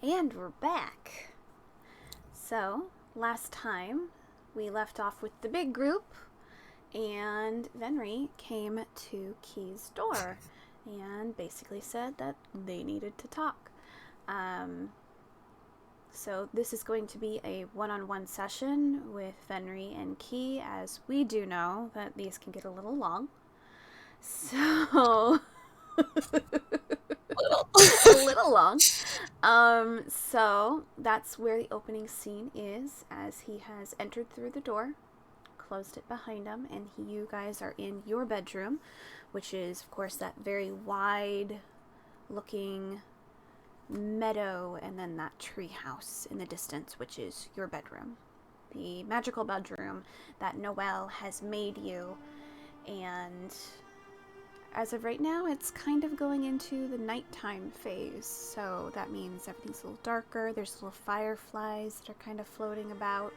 And we're back. So, last time we left off with the big group, and Venrie came to Ki's door and basically said that they needed to talk. So this is going to be a one-on-one session with Venrie and Ki, as we do know that these can get a little long. So... a little long. So that's where the opening scene is, as he has entered through the door, closed it behind him, and you guys are in your bedroom, which is, of course, that very wide looking meadow, and then that tree house in the distance, which is your bedroom. The magical bedroom that Noelle has made you, and as of right now, it's kind of going into the nighttime phase, so that means everything's a little darker. There's little fireflies that are kind of floating about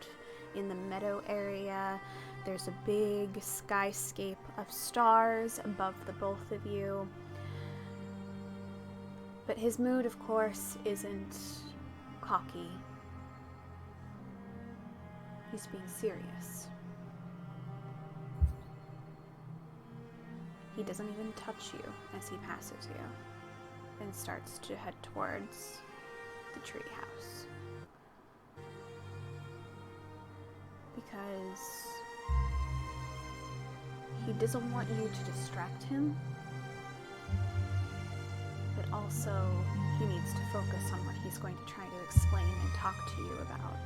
in the meadow area. There's a big skyscape of stars above the both of you. But his mood, of course, isn't cocky. He's being serious. He doesn't even touch you as he passes you and starts to head towards the treehouse. Because he doesn't want you to distract him, but also he needs to focus on what he's going to try to explain and talk to you about.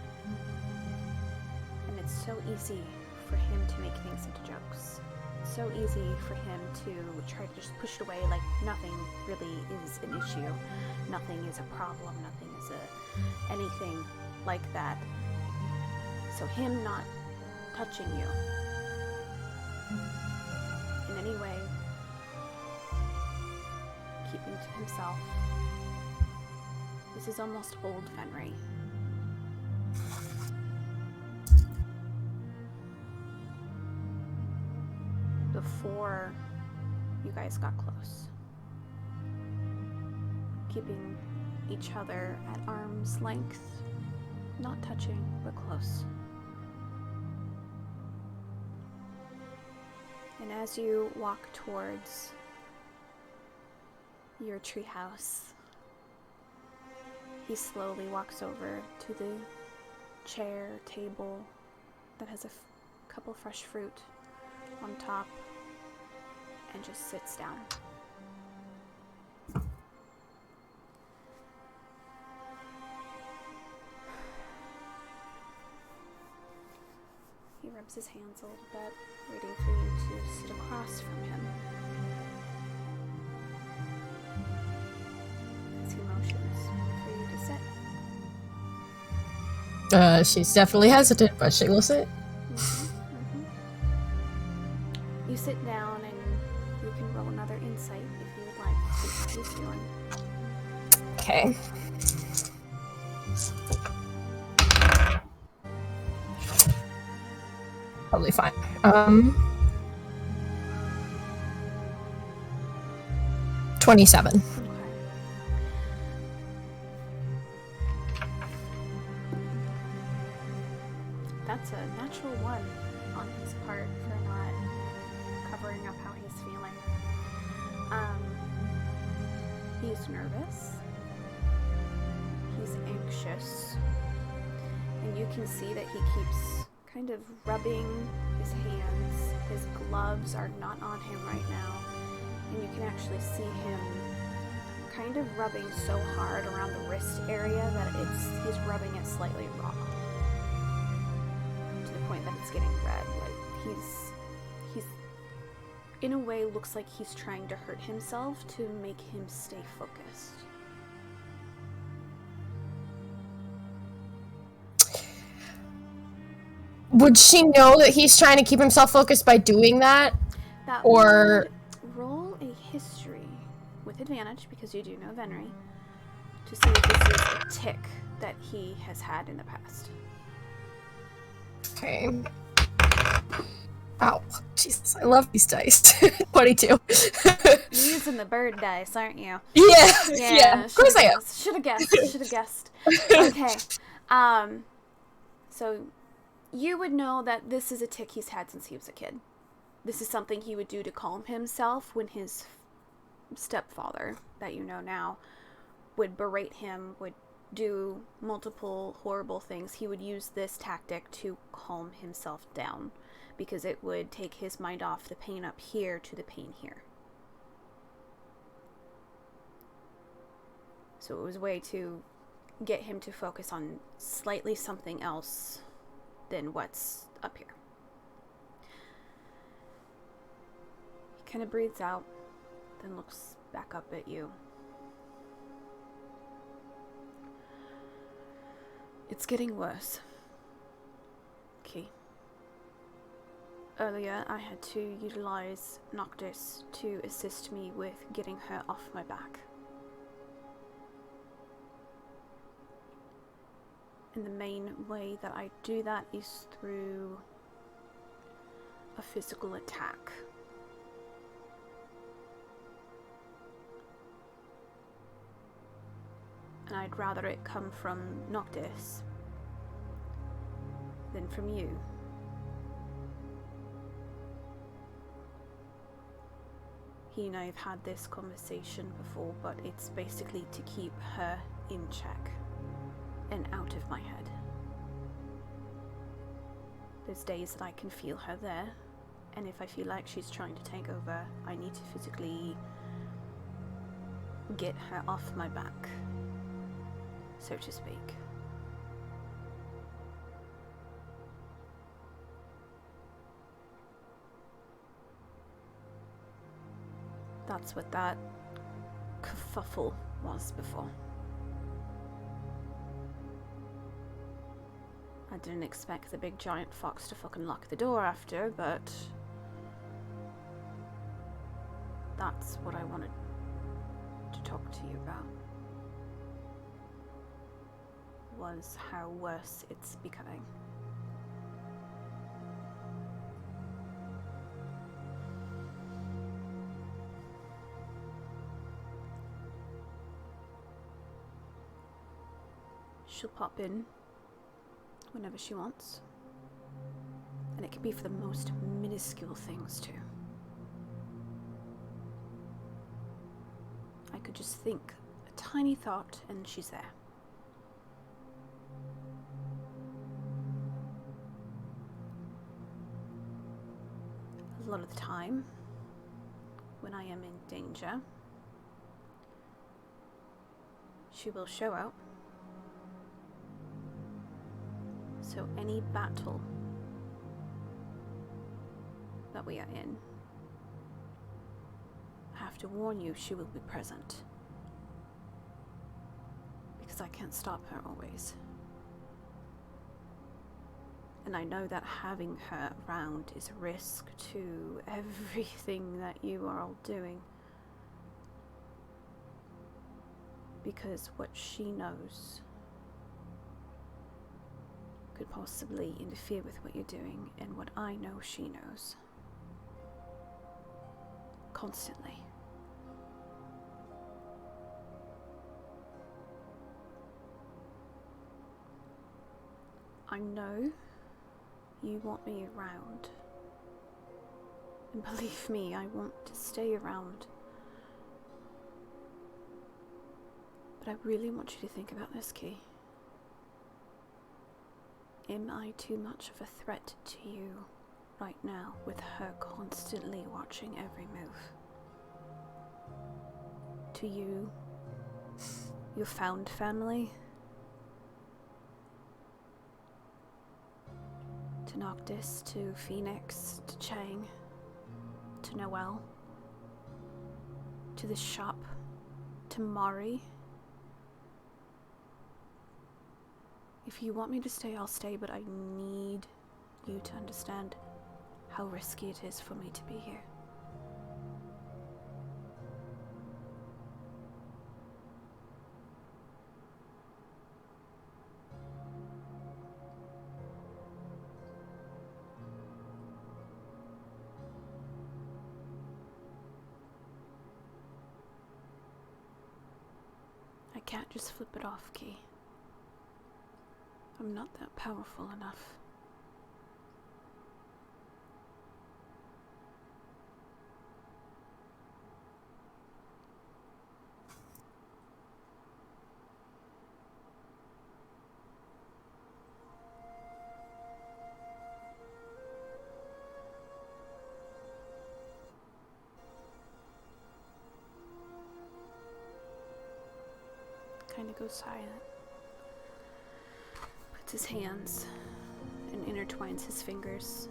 And it's so easy for him to make things into jokes. So easy for him to try to just push it away like nothing really is an issue. Nothing is a problem. Nothing is anything like that. So him not touching you in any way, keeping to himself. This is almost old Venrie. Before you guys got close. Keeping each other at arm's length. Not touching, but close. And as you walk towards your treehouse, he slowly walks over to the chair, table that has a couple fresh fruit on top, and just sits down. He rubs his hands a little bit, waiting for you to sit across from him. As he motions for you to sit. She's definitely hesitant, but she will sit. You sit down and you can roll another insight if you would like to see how he's doing. Okay. Probably fine. 27. That's a natural one on his part for not covering up how he's feeling. He's nervous. He's anxious. And you can see that he keeps kind of rubbing his hands. His gloves are not on him right now. And you can actually see him kind of rubbing so hard around the wrist area that he's rubbing it slightly raw. To the point that it's getting red. Like he's in a way looks like he's trying to hurt himself to make him stay focused. Would she know that he's trying to keep himself focused by doing that? Or roll a history with advantage, because you do know Venrie, to see if this is a tick that he has had in the past. Okay. Oh, Jesus, I love these dice. 22. You're using the bird dice, aren't you? Yeah, of course I am. Should have guessed. Okay. So you would know that this is a tic he's had since he was a kid. This is something he would do to calm himself when his stepfather, that you know now, would berate him, would do multiple horrible things. He would use this tactic to calm himself down because it would take his mind off the pain up here to the pain here. So it was a way to get him to focus on slightly something else than what's up here. He kind of breathes out, then looks back up at you. It's getting worse. Ki. Earlier, I had to utilize Noctis to assist me with getting her off my back. And the main way that I do that is through a physical attack. And I'd rather it come from Noctis than from you. He and I have had this conversation before, but it's basically to keep her in check and out of my head. There's days that I can feel her there, and if I feel like she's trying to take over, I need to physically get her off my back, so to speak. That's what that kerfuffle was before. I didn't expect the big giant fox to fucking lock the door after, but that's what I wanted to talk to you about. Was how worse it's becoming. She'll pop in whenever she wants. And it can be for the most minuscule things too. I could just think a tiny thought and she's there. A lot of the time, when I am in danger, she will show up. So any battle that we are in, I have to warn you, she will be present. Because I can't stop her always. And I know that having her around is a risk to everything that you are all doing. Because what she knows could possibly interfere with what you're doing, and what I know she knows. Constantly. I know you want me around. And believe me, I want to stay around. But I really want you to think about this, Ki. Am I too much of a threat to you right now, with her constantly watching every move? To you, your found family, to Noctis, to Phoenix, to Chang, to Noelle, to the shop, to Mari. If you want me to stay, I'll stay, but I need you to understand how risky it is for me to be here. can't just flip it off, Ki. I'm not that powerful enough. Kind of goes silent. Puts his hands and intertwines his fingers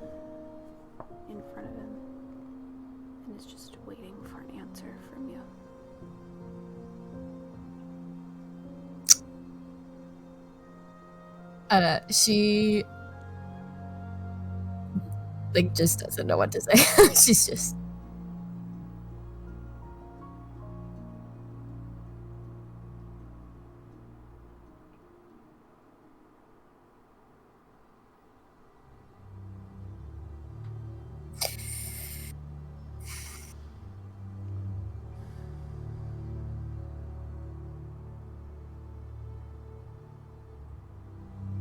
in front of him and is just waiting for an answer from you. She like just doesn't know what to say. She's just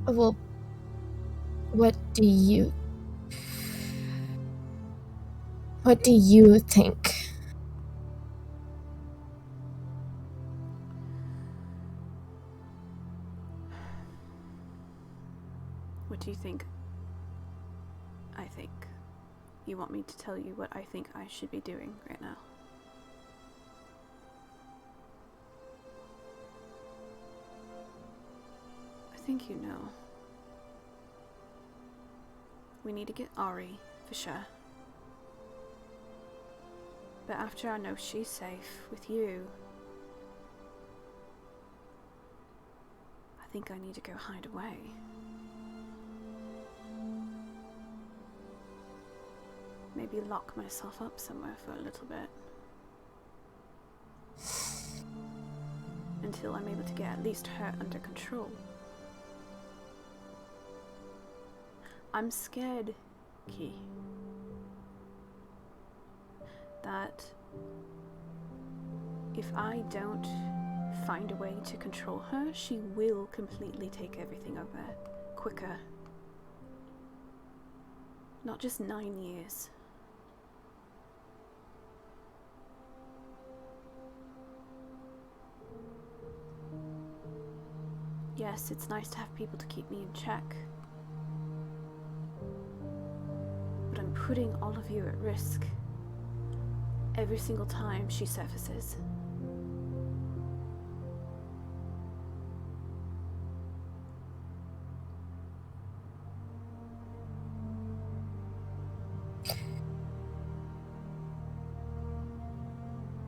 well, what do you think? What do you think I think? You want me to tell you what I think I should be doing right now? I think you know. We need to get Ari, for sure. But after I know she's safe with you, I think I need to go hide away. Maybe lock myself up somewhere for a little bit. Until I'm able to get at least her under control. I'm scared, Ki, that if I don't find a way to control her, she will completely take everything over quicker. Not just 9 years. Yes, it's nice to have people to keep me in check. But I'm putting all of you at risk every single time she surfaces.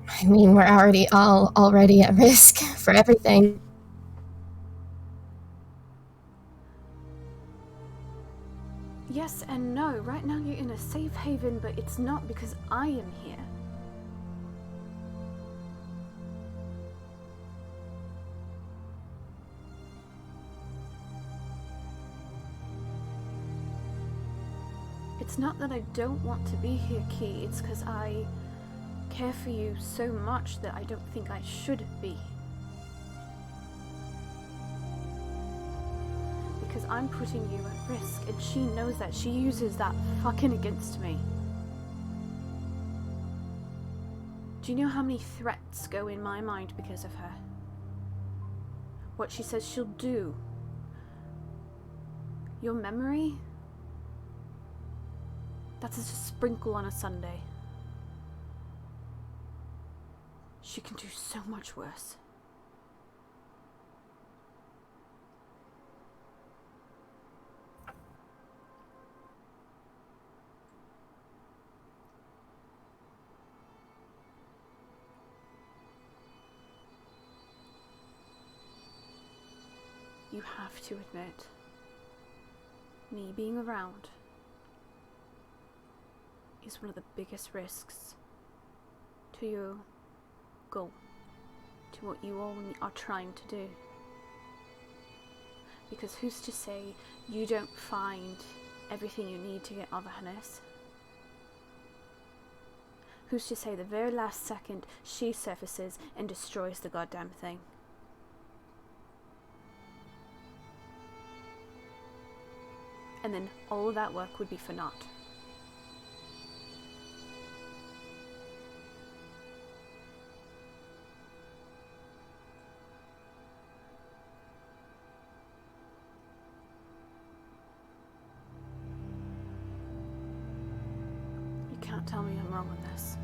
I mean, we're already at risk for everything. Yes and no. Right now you're in a safe haven, but it's not because I am here. It's not that I don't want to be here, Ki. It's because I care for you so much that I don't think I should be. Because I'm putting you at risk, and she knows that. She uses that fucking against me. Do you know how many threats go in my mind because of her? What she says she'll do. Your memory? That's just a sprinkle on a Sunday. She can do so much worse. You have to admit, me being around is one of the biggest risks to your goal, to what you all are trying to do. Because who's to say you don't find everything you need to get over Hannes? Who's to say the very last second she surfaces and destroys the goddamn thing? and then all of that work would be for naught. You can't tell me I'm wrong on this.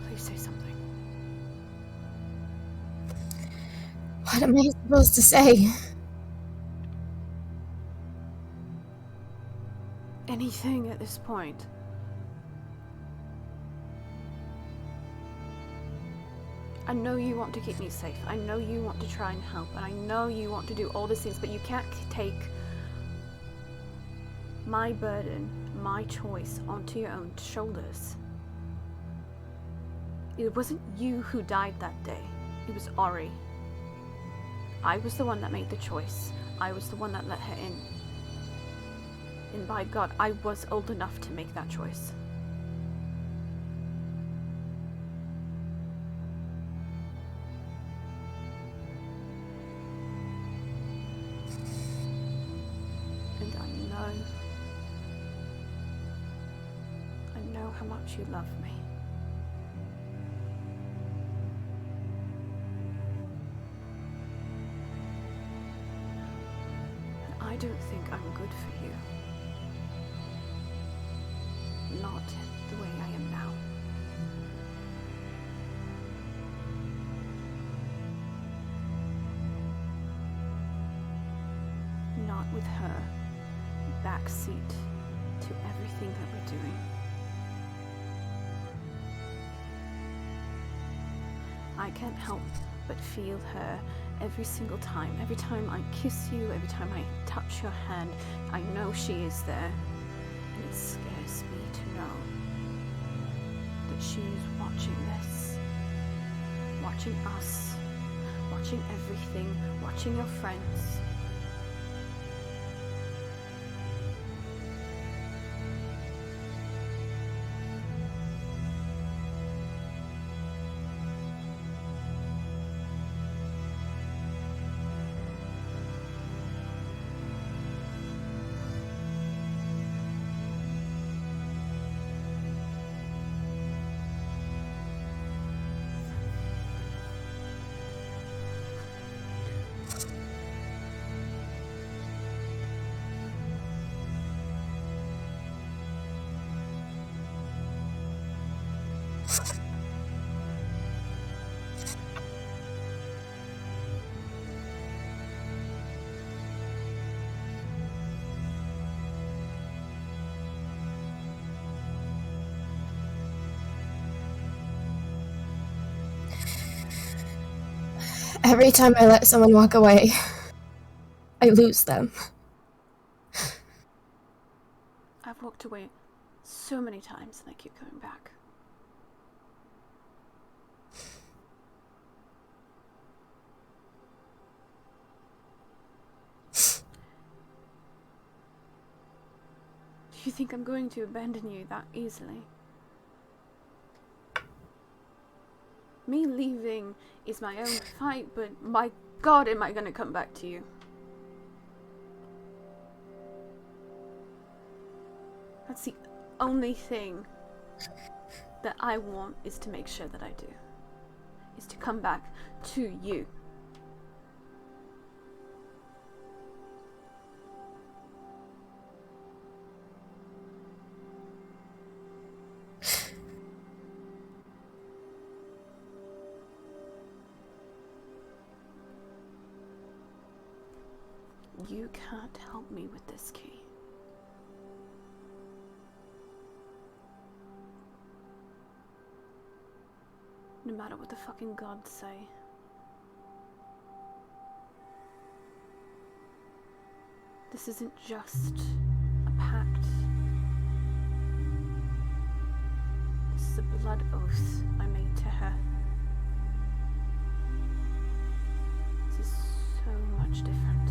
Please say something. What am I supposed to say? Anything at this point. I know you want to keep me safe. I know you want to try and help. And I know you want to do all these things, but you can't take my burden, my choice, onto your own shoulders. It wasn't you who died that day. It was Ori. I was the one that made the choice. I was the one that let her in. And by God, I was old enough to make that choice. And I know how much you love me. And I don't think I'm good for you. Not the way I am now. Not with her backseat to everything that we're doing. I can't help but feel her every single time. Every time I kiss you, every time I touch your hand, I know she is there. And it scares me to know that she is watching this. Watching us. Watching everything. Watching your friends. Every time I let someone walk away, I lose them. I've walked away so many times and I keep coming back. Do you think I'm going to abandon you that easily? Me leaving is my own fight, but my God, am I going to come back to you? That's the only thing that I want, is to make sure that I do. Is to come back to you. You can't help me with this, Ki. No matter what the fucking gods say. This isn't just a pact. This is a blood oath I made to her. This is so much different.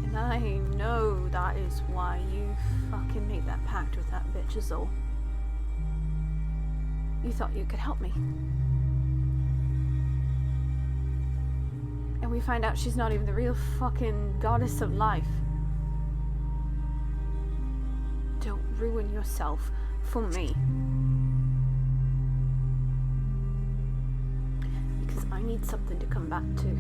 And I know that is why you fucking made that pact with that bitch Azul. You thought you could help me. And we find out she's not even the real fucking goddess of life. Don't ruin yourself for me. Because I need something to come back to.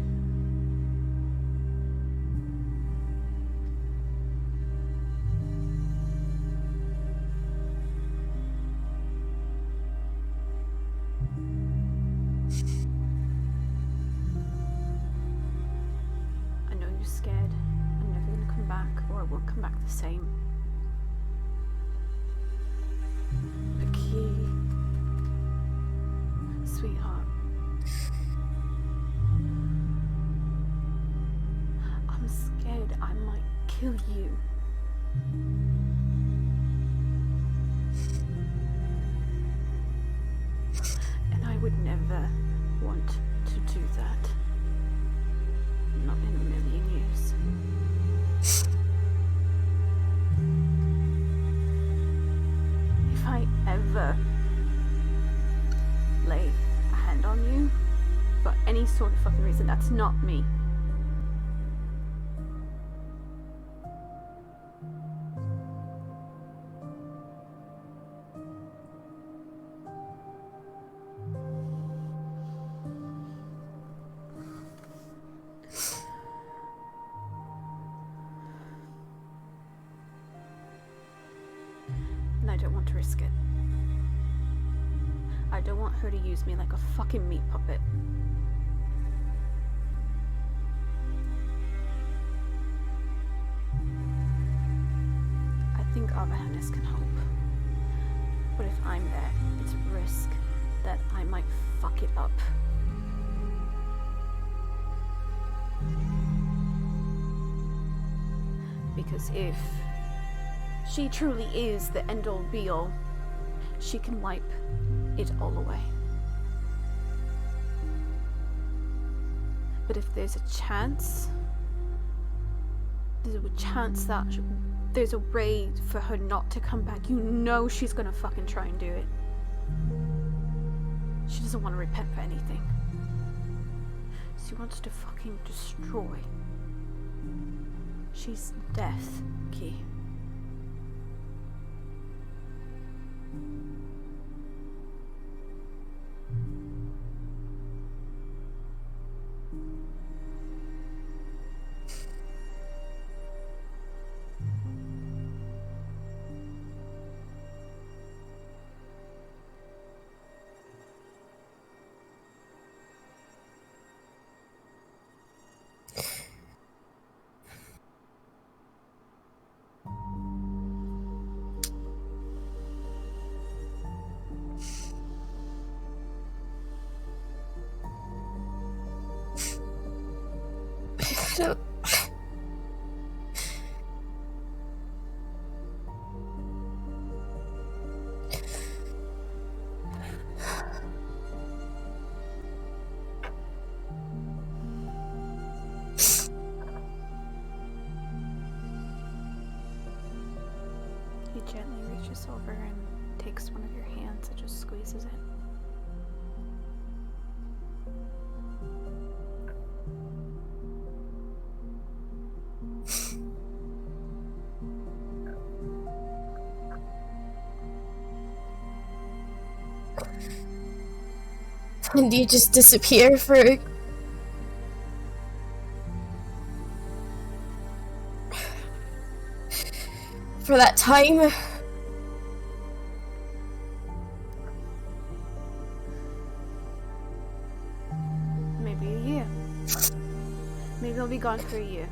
Scared I'm never gonna come back, or I won't come back the same. But Ki, sweetheart, I'm scared I might kill you. And I would never want to do that. Not in a million years. If I ever lay a hand on you for any sort of fucking reason, that's not me. And I don't want to risk it. I don't want her to use me like a fucking meat puppet. I think Avahanis can help. But if I'm there, it's a risk that I might fuck it up. Because if she truly is the end-all be-all, she can wipe it all away. But if there's a chance that there's a way for her not to come back, you know she's gonna fucking try and do it. She doesn't want to repent for anything. She wants to fucking destroy. She's death, Ki. He gently reaches over and takes one of your hands and just squeezes it. And you just disappear for that time. Maybe a year. Maybe I'll be gone for a year.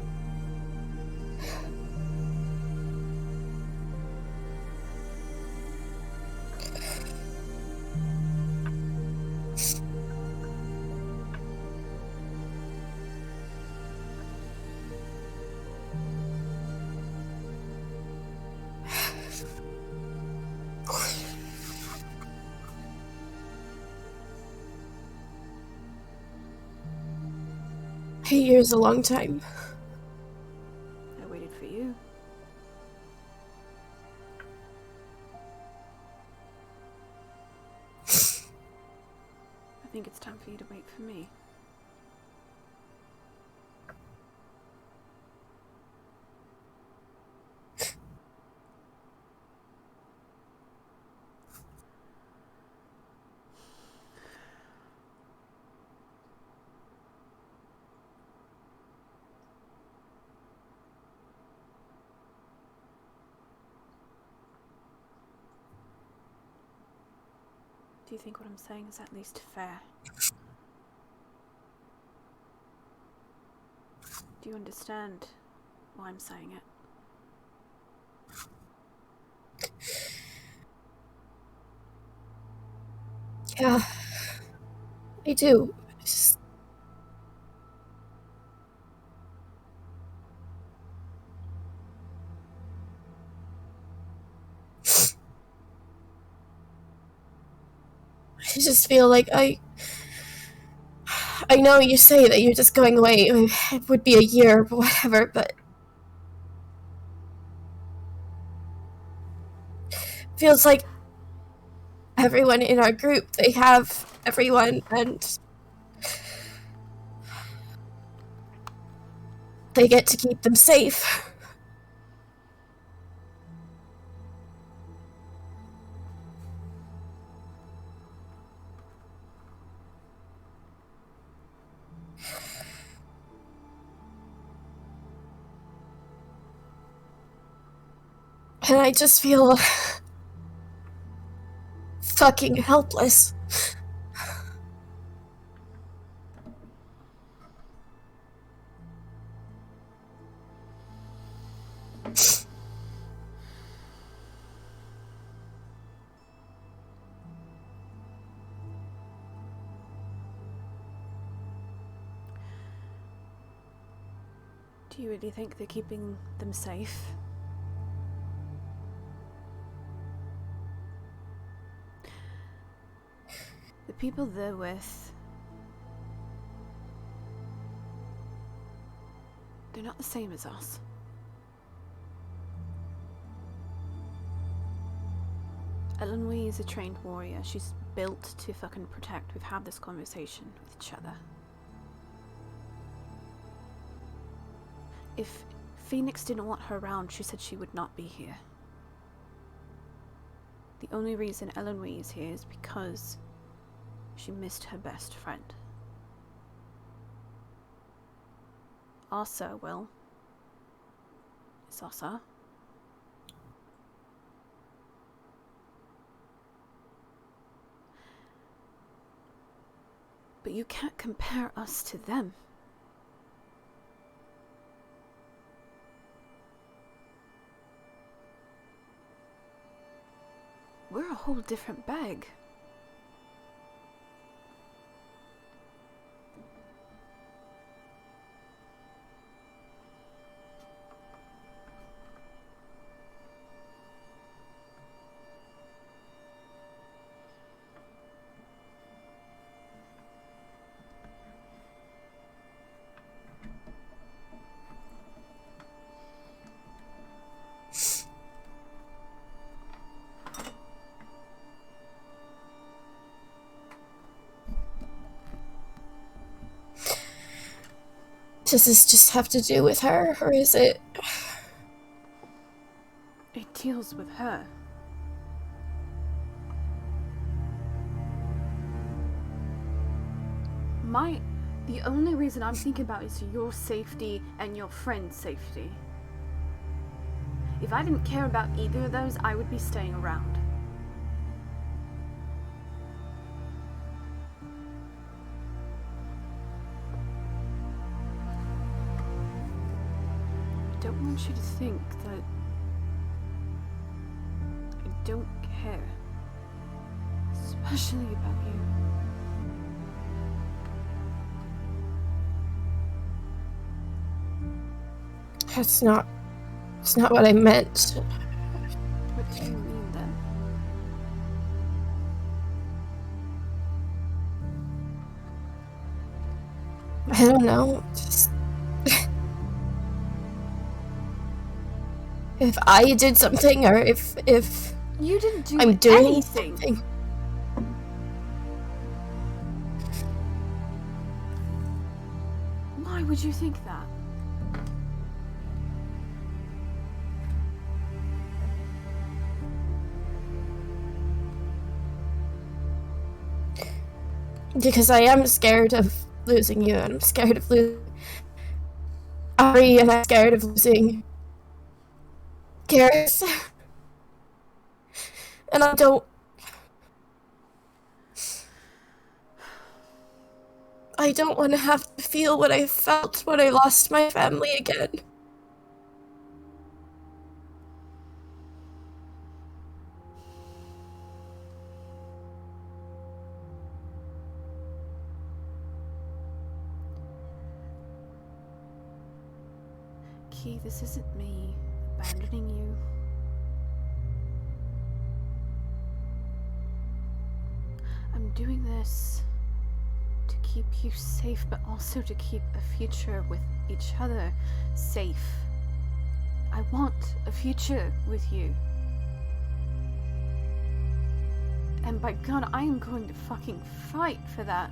8 years is a long time. I waited for you. I think it's time for you to wait for me. Do you think what I'm saying is at least fair? Do you understand why I'm saying it? Yeah, I do. I just feel like I know you say that you're just going away. It would be a year, but whatever, but feels like everyone in our group, they have everyone, and they get to keep them safe. And I just feel fucking helpless. Do you really think they're keeping them safe? The people they're with, they're not the same as us. Elenwe is a trained warrior. She's built to fucking protect. We've had this conversation with each other. If Phoenix didn't want her around, she said she would not be here. The only reason Elenwe is here is because she missed her best friend. Asa, well, it's Asa. But you can't compare us to them. We're a whole different bag. Does this just have to do with her, or is it... It deals with her. The only reason I'm thinking about is your safety and your friend's safety. If I didn't care about either of those, I would be staying around. I don't want you to think that I don't care, especially about you. It's not what I meant. What do you mean then? I don't know, just... if I did something, or if You didn't do I'm doing anything. Something. Why would you think that? Because I am scared of losing you, and I'm scared of losing Ari, and I'm scared of losing Garrus. And I don't want to have to feel what I felt when I lost my family again. Ki, this isn't me abandoning you. I'm doing this to keep you safe, but also to keep a future with each other safe. I want a future with you. And by God, I am going to fucking fight for that.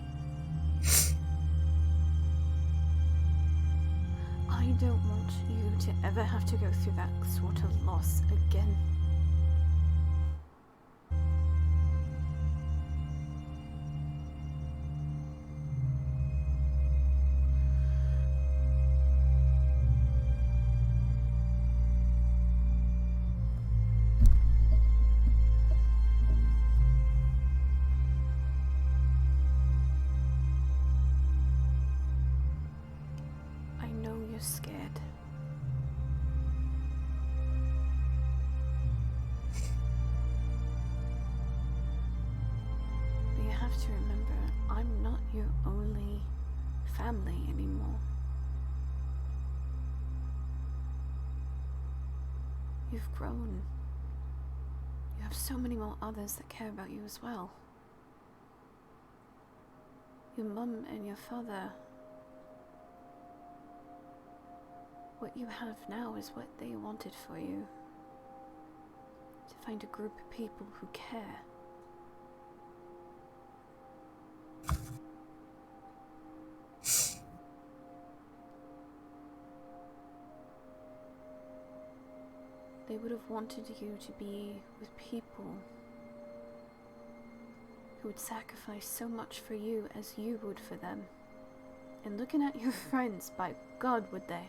I don't want you to ever have to go through that sort of loss again. I know you're scared. But you have to remember, I'm not your only family anymore. You've grown. You have so many more others that care about you as well. Your mum and your father. What you have now is what they wanted for you. To find a group of people who care. They would have wanted you to be with people who would sacrifice so much for you as you would for them. And looking at your friends, by God, would they?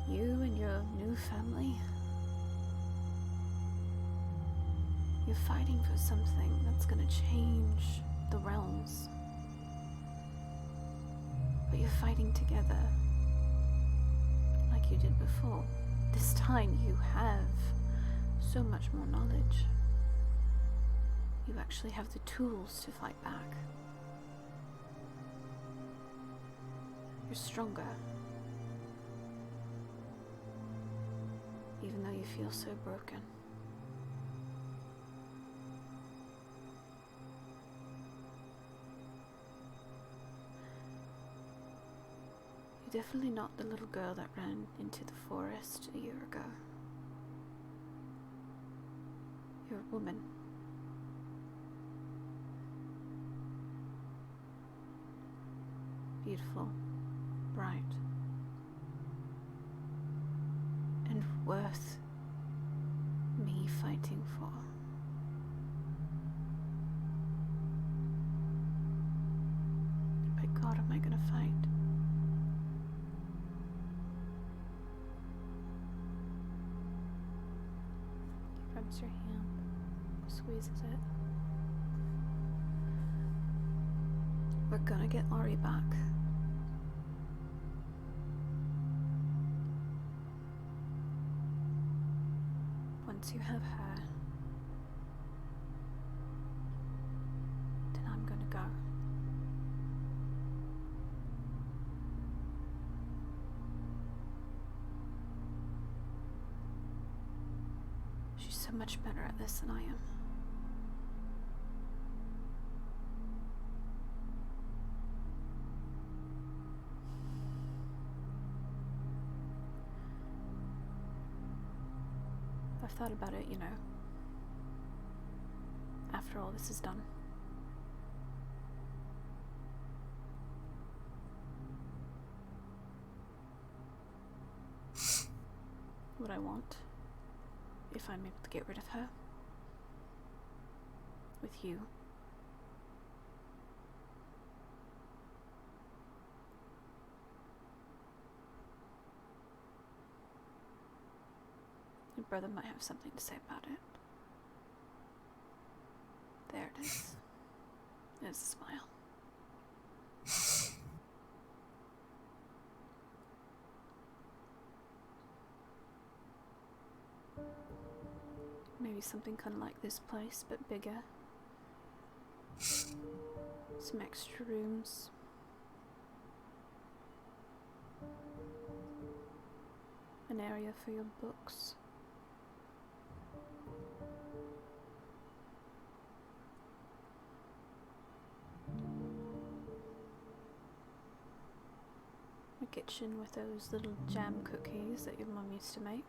You and your new family, you're fighting for something that's gonna change the realms. But you're fighting together, like you did before. This time you have so much more knowledge. You actually have the tools to fight back. You're stronger. Even though you feel so broken. You're definitely not the little girl that ran into the forest a year ago. You're a woman. Beautiful, bright, and worth me fighting for. By God, am I gonna fight? He rubs your hand, squeezes it. We're gonna get Ari back. Once you have her, then I'm gonna go. She's so much better at this than I am. I've thought about it, you know, after all this is done. What I want, if I'm able to get rid of her, with you. Your brother might have something to say about it. There it is. There's a smile. Maybe something kind of like this place, but bigger. Some extra rooms. An area for your books. A kitchen with those little jam cookies that your mum used to make.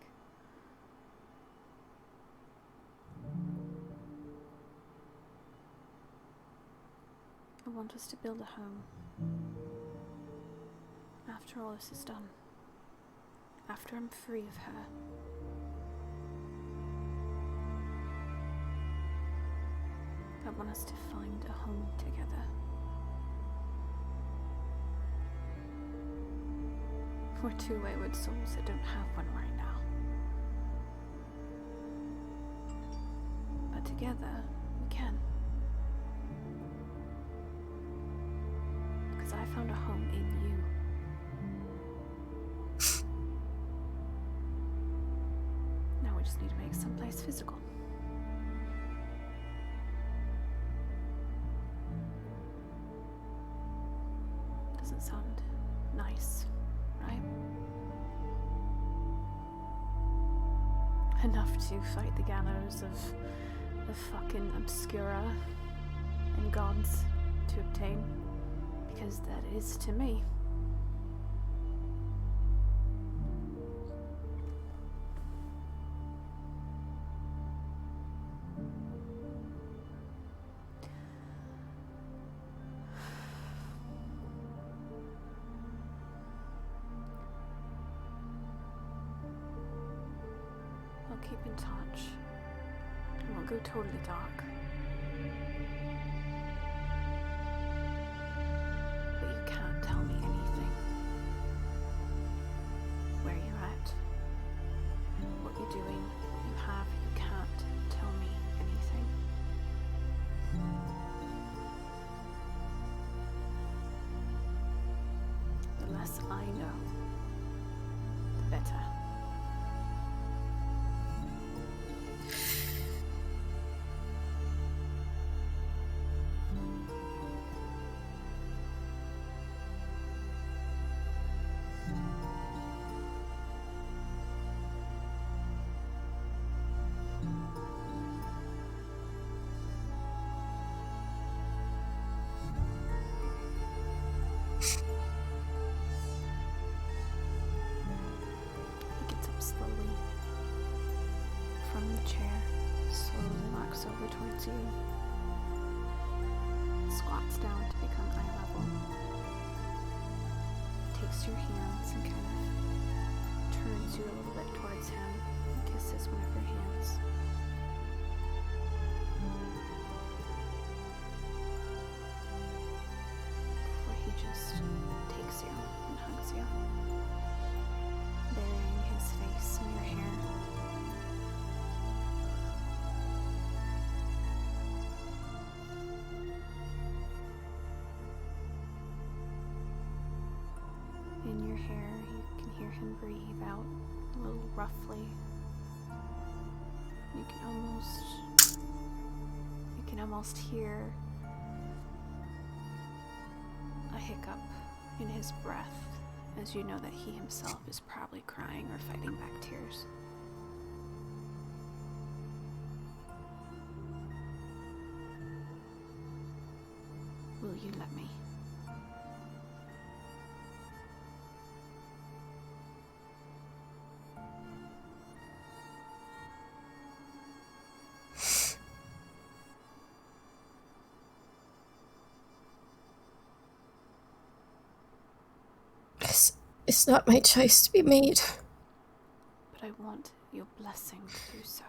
I want us to build a home. After all this is done. After I'm free of her. I want us to find a home together. We're two wayward souls that don't have one right now. But together, we can. Because I found a home in you. Now we just need to make someplace physical. Doesn't sound nice, right? Enough to fight the gallows of the fucking obscura and gods to obtain, because that is to me. Keep in touch. It won't go totally dark. But you can't tell me anything. Where you're at, what you're doing, what you have, you can't tell me anything. The less I know, the better. Slowly from the chair, slowly walks over towards you, squats down to become eye level, takes your hands and kind of turns you a little bit towards him and kisses one of your hands. Before he just takes you and hugs you, burying his face in your hair. In your hair, you can hear him breathe out a little roughly. You can almost hear a hiccup in his breath, as you know that he himself is probably crying or fighting back tears. Will you let me? It's not my choice to be made. But I want your blessing to do so.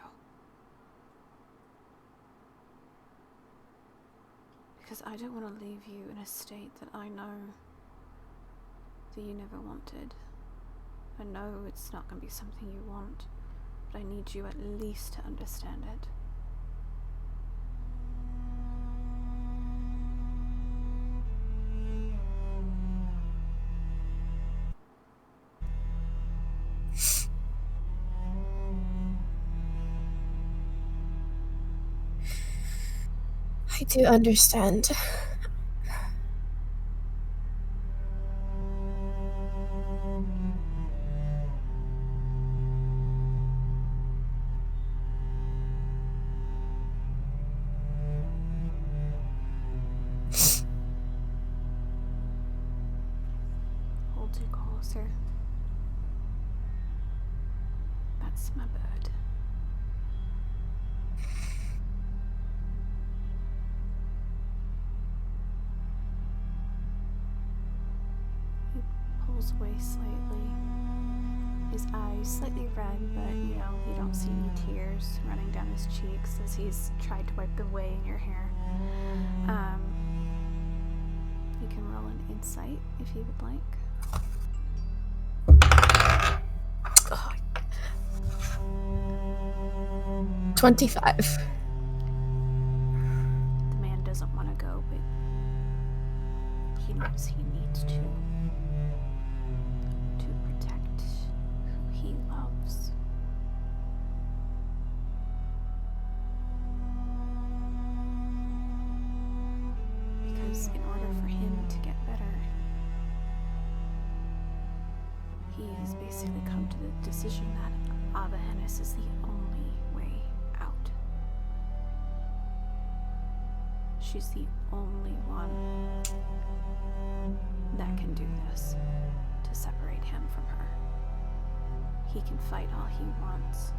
Because I don't want to leave you in a state that I know that you never wanted. I know it's not going to be something you want, but I need you at least to understand it. I do understand. Hold you closer. That's my bird. He pulls away slightly. His eyes slightly red, but you don't see any tears running down his cheeks as he's tried to wipe them away in your hair. You can roll an insight if you would like. Oh. 25. The man doesn't want to go, but he knows he needs to protect who he loves. Because in order for him to get better, he has basically come to the decision that Abahennis is the only way out. She's the only one that can do this to separate him from her. He can fight all he wants,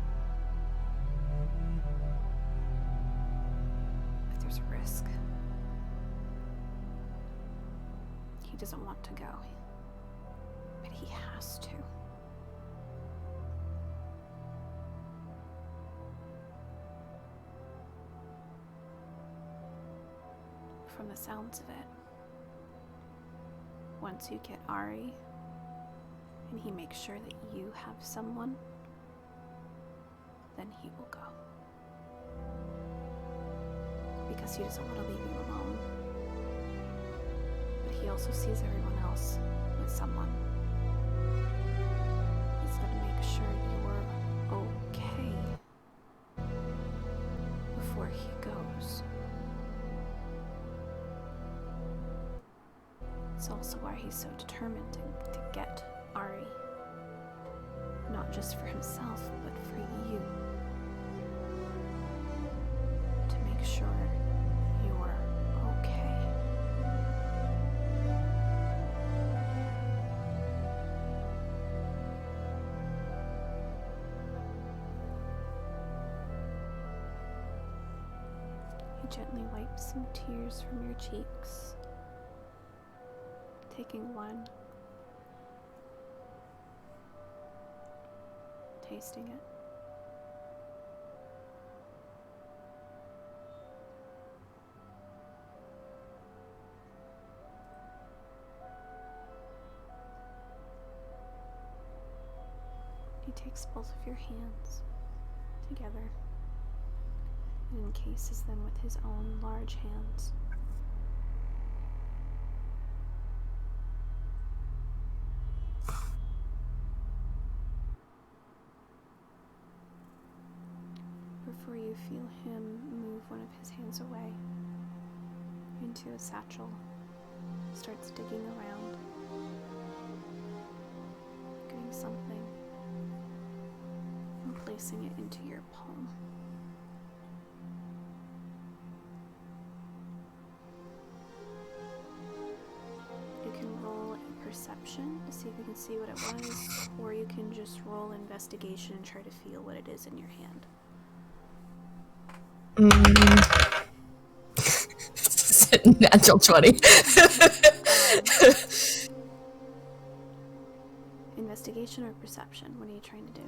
but there's a risk. He doesn't want to go, but he has to. From the sounds of it, once you get Ari, and he makes sure that you have someone, then he will go. Because he doesn't want to leave you alone. But he also sees everyone else with someone. He's going to make sure you're okay before he goes. It's also why he's so determined to get Ari. Not just for himself, but for you. To make sure you're okay. He gently wipes some tears from your cheeks. Taking one, tasting it, he takes both of your hands together and encases them with his own large hands. Before you feel him move one of his hands away into a satchel, starts digging around, getting something, and placing it into your palm. see if you can see what it was, or you can just roll investigation and try to feel what it is in your hand. Natural 20. Investigation or perception? What are you trying to do?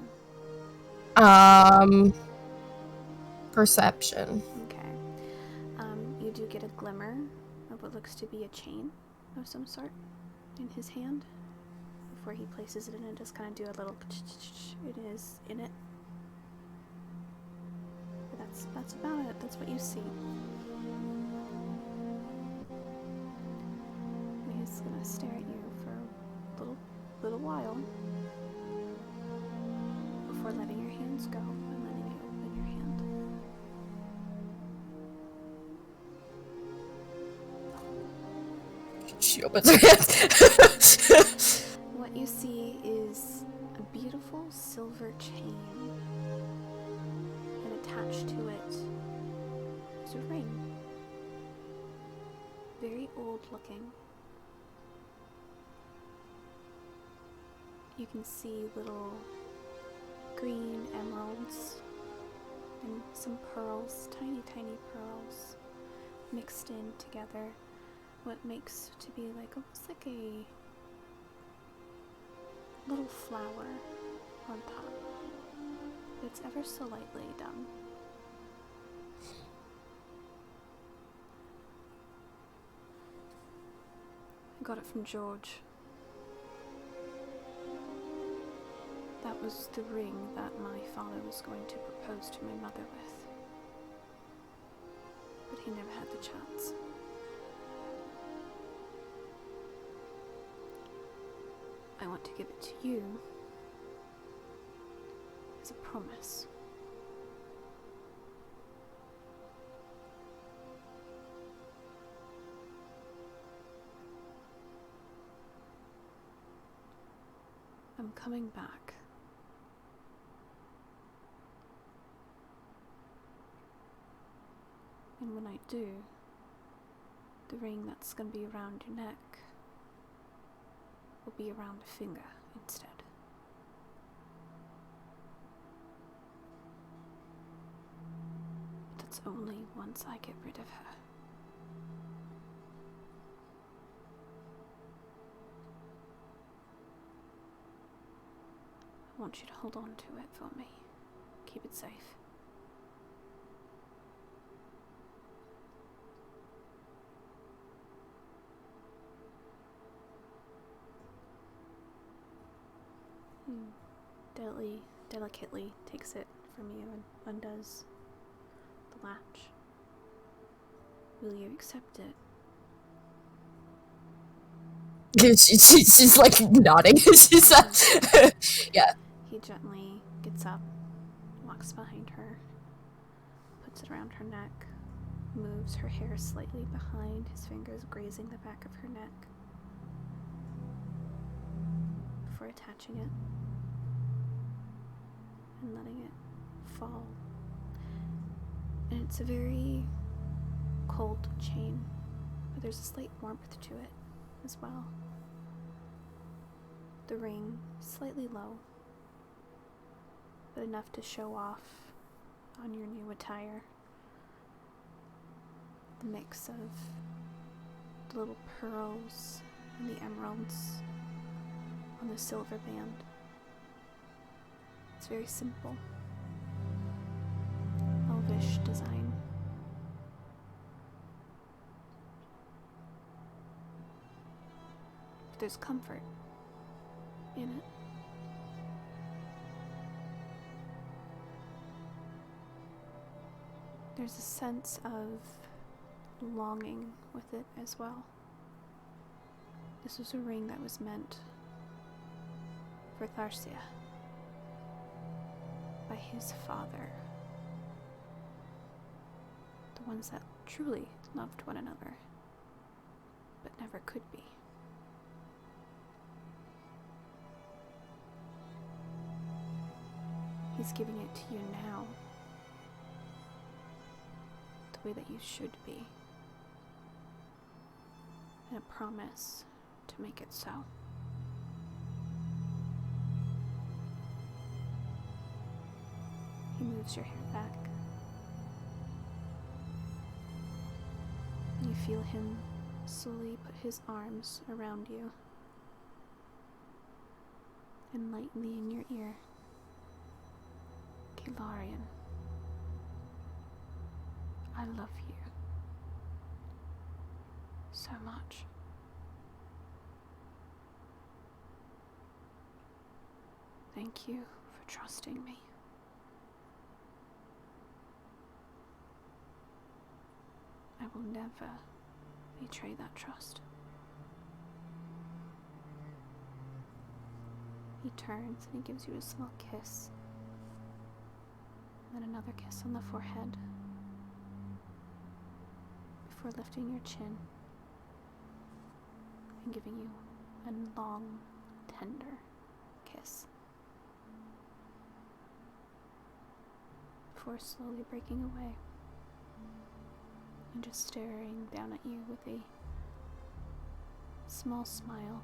Perception. Okay. You do get a glimmer of what looks to be a chain of some sort in his hand. Before he places it in and just kind of do a little it is in it. But that's about it. That's what you see. He's gonna stare at you for a little while before letting your hands go and letting you open your hand. She opens her hand. What you see is a beautiful silver chain, and attached to it is a ring. Very old looking. You can see little green emeralds and some pearls, tiny pearls, mixed in together. What makes to be like almost like a little flower on top. It's ever so lightly done. I got it from George. That was the ring that my father was going to propose to my mother with. But he never had the chance. I want to give it to you as a promise. I'm coming back. And when I do, the ring that's going to be around your neck will be around a finger instead. But that's only once I get rid of her. I want you to hold on to it for me. Keep it safe. Delicately takes it from you and undoes the latch. Will you accept it? She's like nodding. She's yeah. He gently gets up, walks behind her, puts it around her neck, moves her hair slightly behind, his fingers grazing the back of her neck before attaching it and letting it fall. And it's a very cold chain, but there's a slight warmth to it as well. The ring slightly low, but enough to show off on your new attire. The mix of the little pearls and the emeralds on the silver band. It's very simple, elvish design. But there's comfort in it. There's a sense of longing with it as well. This was a ring that was meant for Natassia by his father. The ones that truly loved one another, but never could be. He's giving it to you now, the way that you should be, and a promise to make it so. He moves your hair back. You feel him slowly put his arms around you and lightly in your ear. Kilarian, I love you so much. Thank you for trusting me. I will never betray that trust. He turns and he gives you a small kiss, then another kiss on the forehead, before lifting your chin and giving you a long, tender kiss, before slowly breaking away and just staring down at you with a small smile.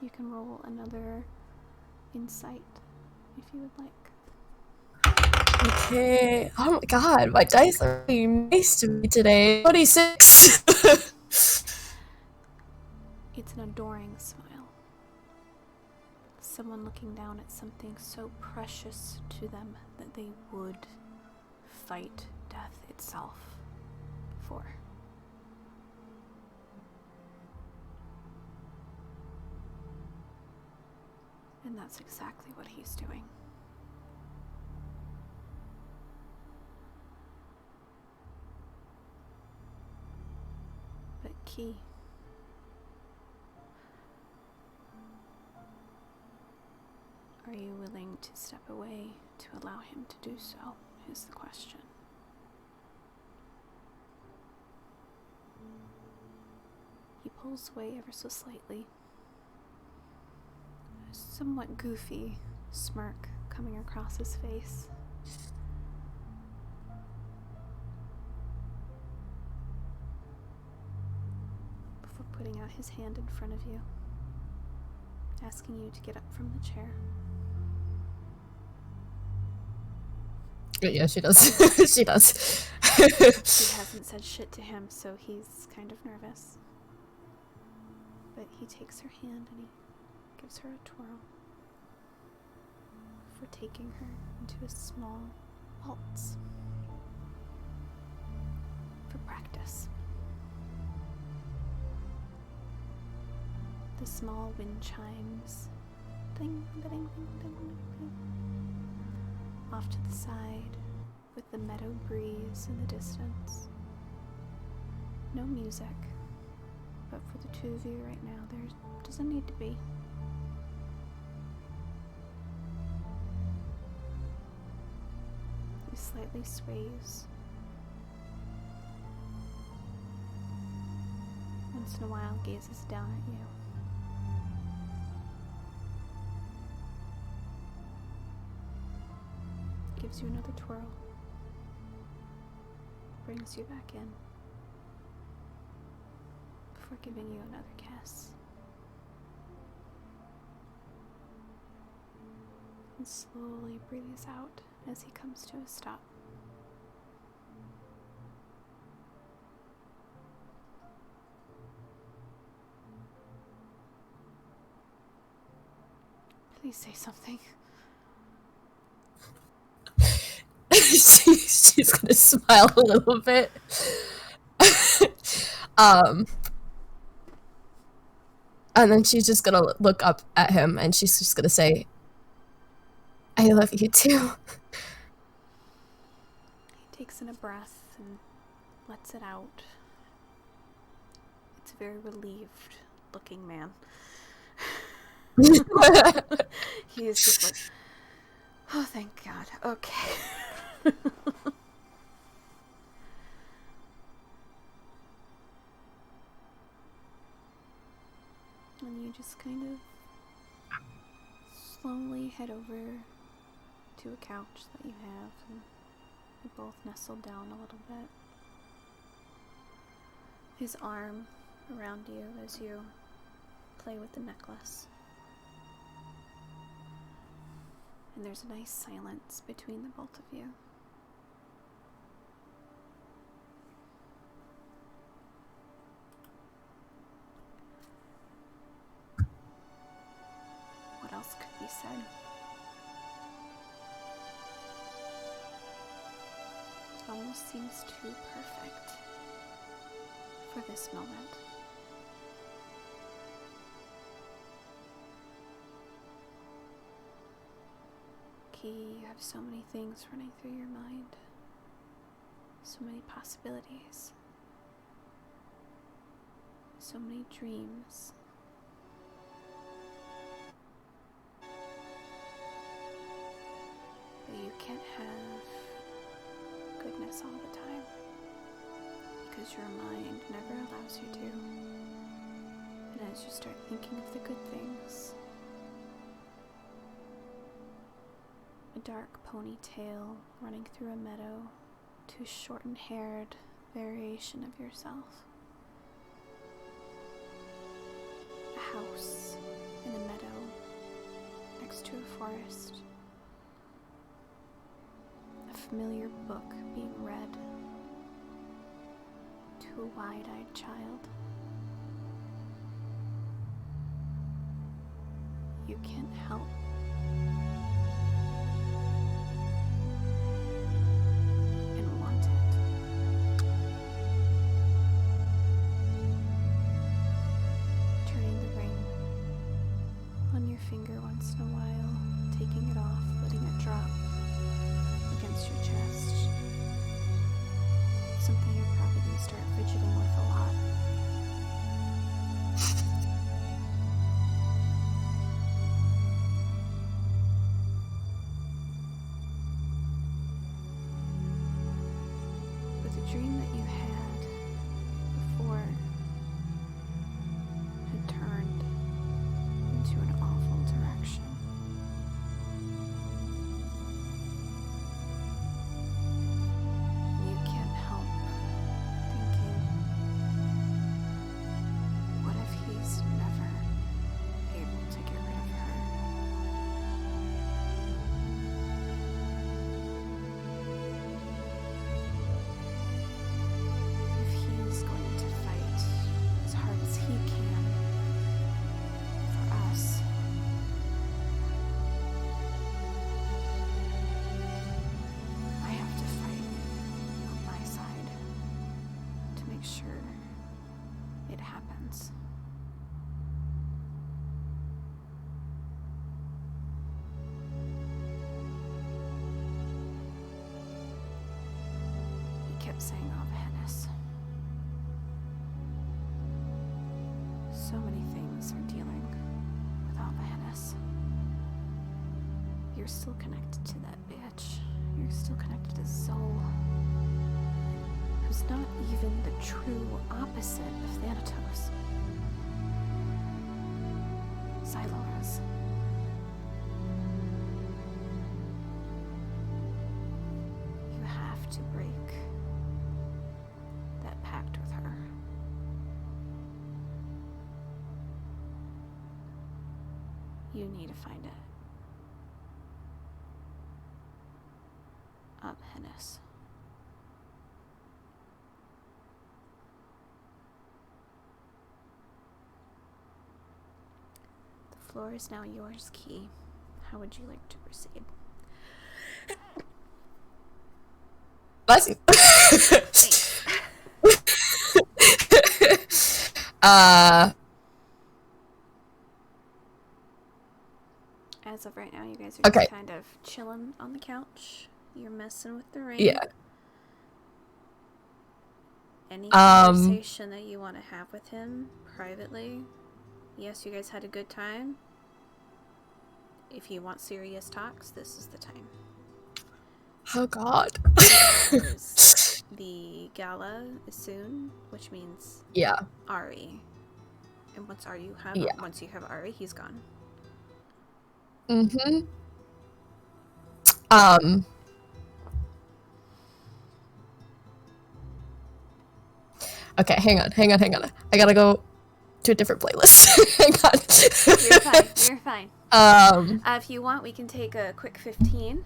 You can roll another insight if you would like. Okay. Oh my god, my dice are really nice to me today. 26. It's an adoring smile. Someone looking down at something so precious to them that they would fight death itself for. And that's exactly what he's doing. But Ki, are you willing to step away to allow him to do so, is the question. He pulls away ever so slightly, a somewhat goofy smirk coming across his face. Before putting out his hand in front of you, asking you to get up from the chair. Yeah, she does. She does. She hasn't said shit to him, so he's kind of nervous. But he takes her hand and he gives her a twirl before taking her into a small waltz for practice. The small wind chimes, ding, ding, ding, ding, ding, off to the side with the meadow breeze in the distance. No music, but for the two of you right now, there doesn't need to be. He slightly sways. Once in a while, gazes down at you. Gives you another twirl. Brings you back in. Before giving you another kiss. And slowly breathes out as he comes to a stop. Please say something. She's gonna smile a little bit. And then she's just gonna look up at him and she's just gonna say, I love you too. He takes in a breath and lets it out. It's a very relieved looking man. He is just like, oh, thank God. Okay. And you just kind of slowly head over to a couch that you have, and you both nestle down a little bit. His arm around you as you play with the necklace. And there's a nice silence between the both of you. What else could be said? It almost seems too perfect for this moment. Ki, you have so many things running through your mind. So many possibilities. So many dreams. But you can't have goodness all the time, because your mind never allows you to. And as you start thinking of the good things, a dark ponytail running through a meadow to a shortened-haired variation of yourself, a house in a meadow next to a forest, a familiar book being read to a wide-eyed child. You can't help and want it. Turning the ring on your finger once in a while, taking it off, letting it drop against your chest. Something you're probably going to start fidgeting with a lot. But the dream that you had before had turned into an awful direction. You can't help thinking, what if he's never able to get rid of her? If he's going to fight as hard as he can for us, I have to fight on my side to make sure it happens. He kept saying, "Oh, Hennis." So many things are dealing with Alva Hennis. You're still connected to that bitch. You're still connected to Zoe, who's not even the true opposite of Thanatos. Xylorus. You have to break that pact with her. You need to find it. Hennis. The floor is now yours, Ki. How would you like to proceed? Bless you. Thanks. As of right now, you guys are Okay. just kind of chilling on the couch. You're messing with the ring. Yeah. Any conversation that you want to have with him privately? Yes, you guys had a good time. If you want serious talks, this is the time. Oh God. The gala is soon, which means Yeah. Ari. And once you have Ari, he's gone. Mm-hmm. Okay, hang on. I gotta go to a different playlist. Hang on. You're fine. If you want, we can take a quick 15.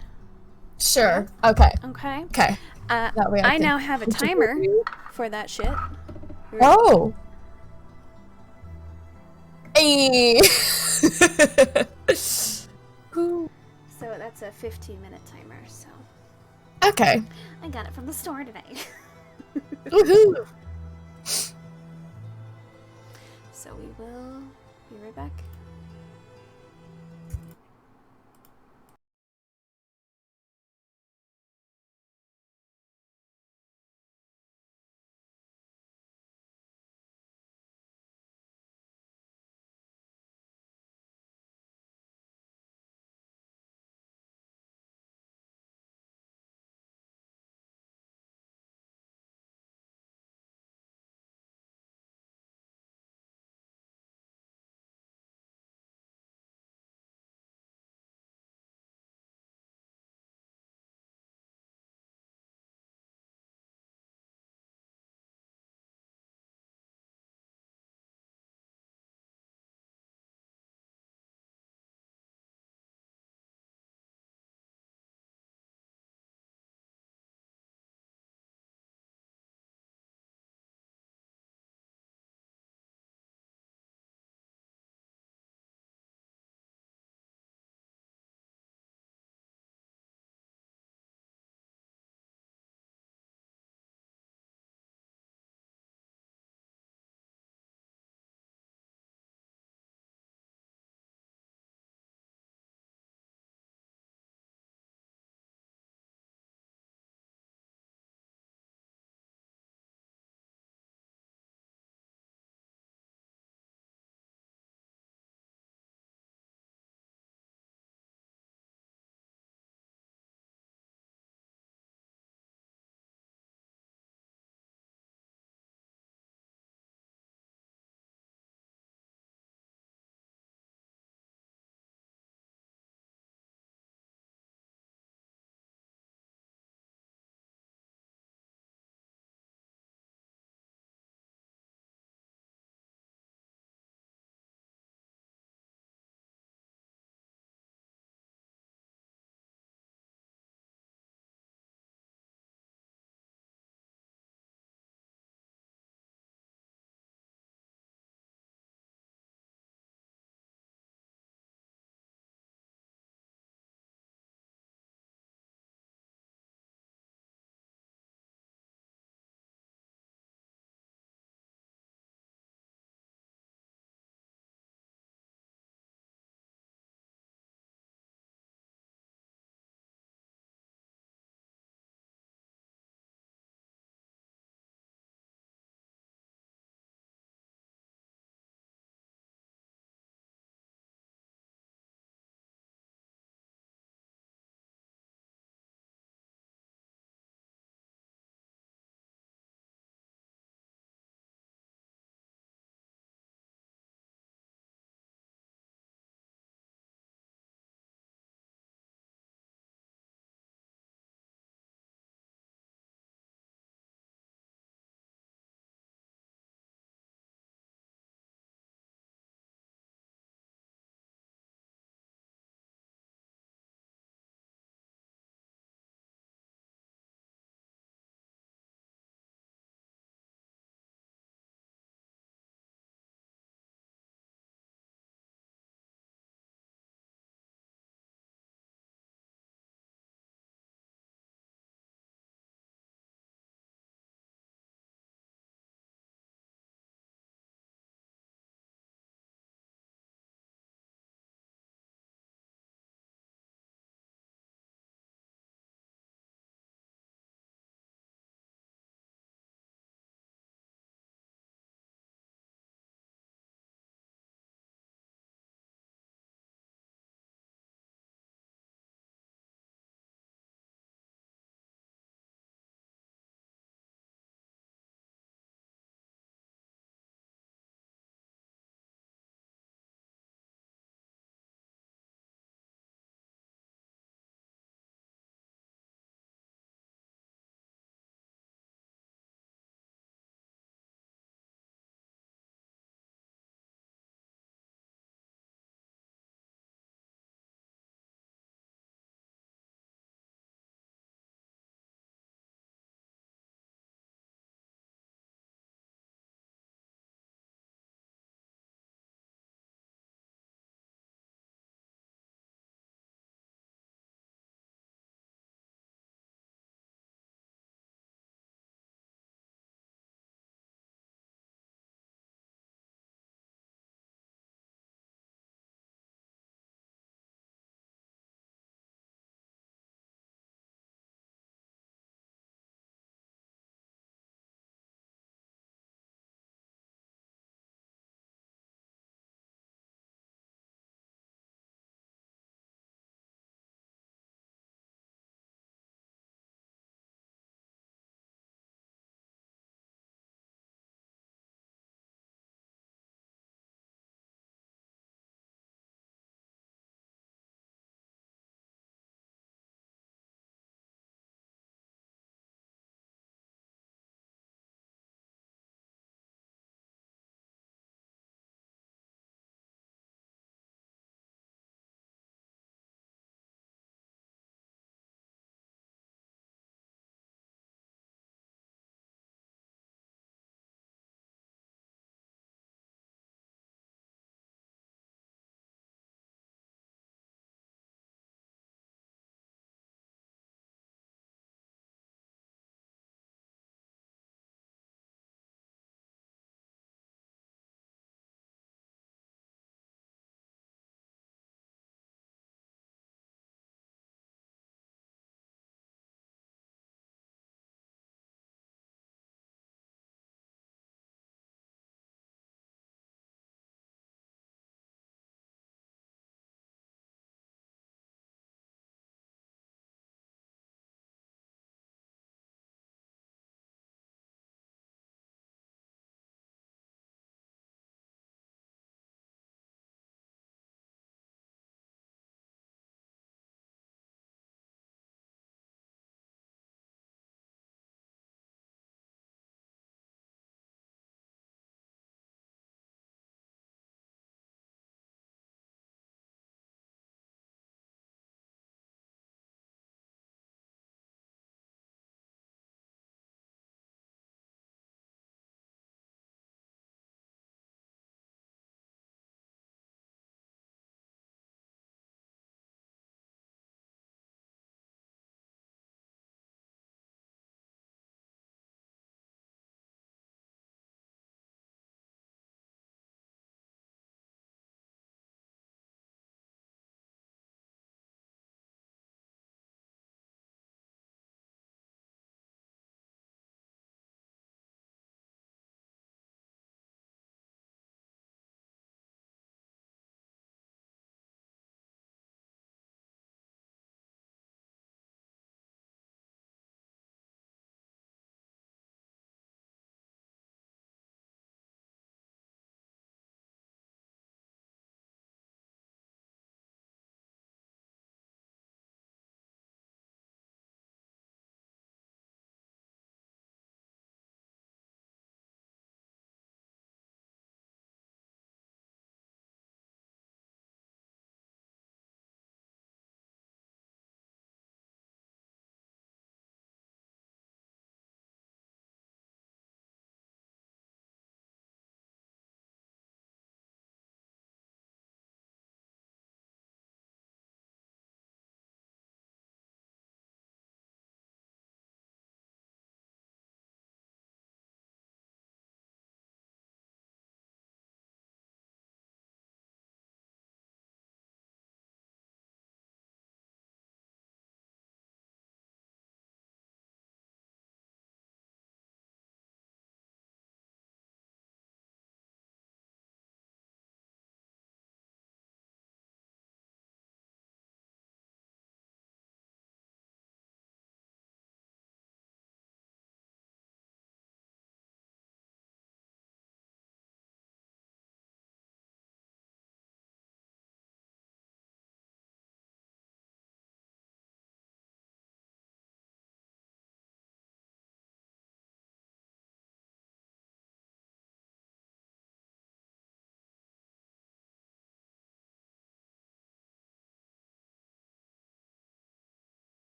Sure. Okay. Okay. Okay. That way I can now have a timer for that shit. Oh. Hey. So that's a 15-minute timer. So Okay. I got it from the store today. Woohoo. So we will be right back.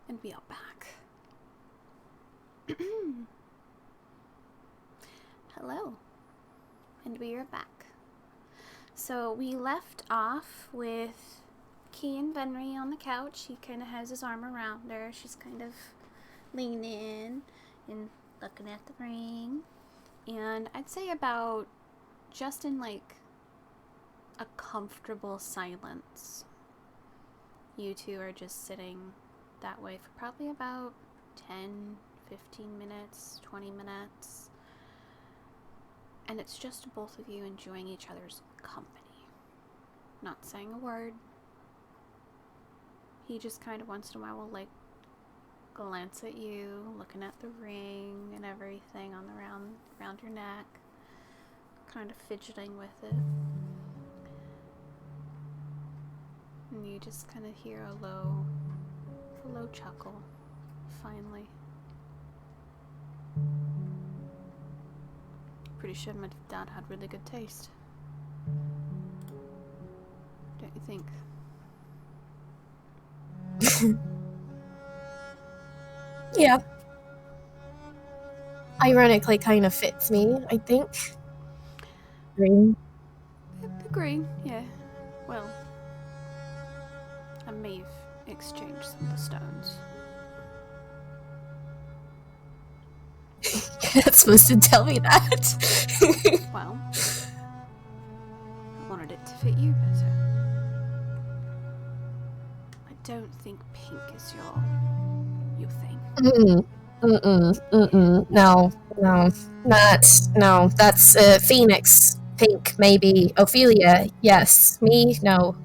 And we are back. Hello. And we are back. So we left off with Ki and Venrie on the couch. He kind of has his arm around her. She's kind of leaning in and looking at the ring. And I'd say about just in like a comfortable silence, you two are just sitting that way for probably about 10, 15 minutes, 20 minutes. And it's just both of you enjoying each other's company. Not saying a word. He just kind of once in a while will like glance at you, looking at the ring and everything on the around your neck, kind of fidgeting with it. And you just kind of hear a low chuckle, finally. Pretty sure my dad had really good taste. Don't you think? Yeah. Ironically, kind of fits me, I think. Green. Agree, yeah. Well, I may have exchanged some of the stones. You're not supposed to tell me that. Well, I wanted it to fit you better. I don't think pink is your thing. No. That's Phoenix. Pink, maybe. Ophelia, yes. Me, no.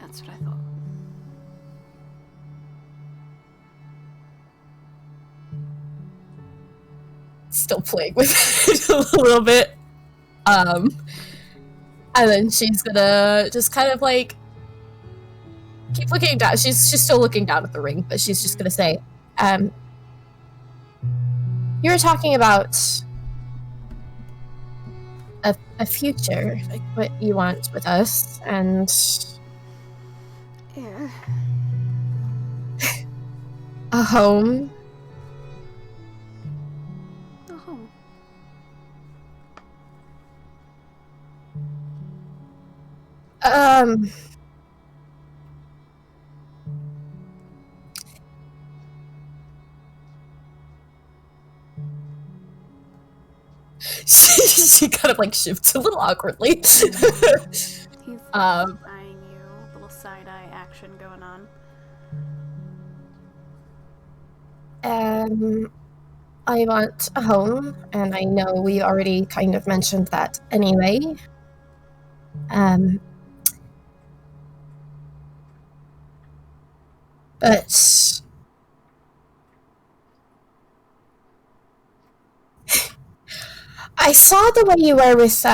That's what I thought. Still playing with it a little bit. And then she's gonna just kind of like keep looking down. She's still looking down at the ring, but she's just gonna say, you were talking about a future, like what you want with us, and Yeah. a home. A home. She kind of like shifts a little awkwardly. He's eyeing you, a little side-eye action going on. I want a home, and I know we already kind of mentioned that anyway. But I saw the way you were with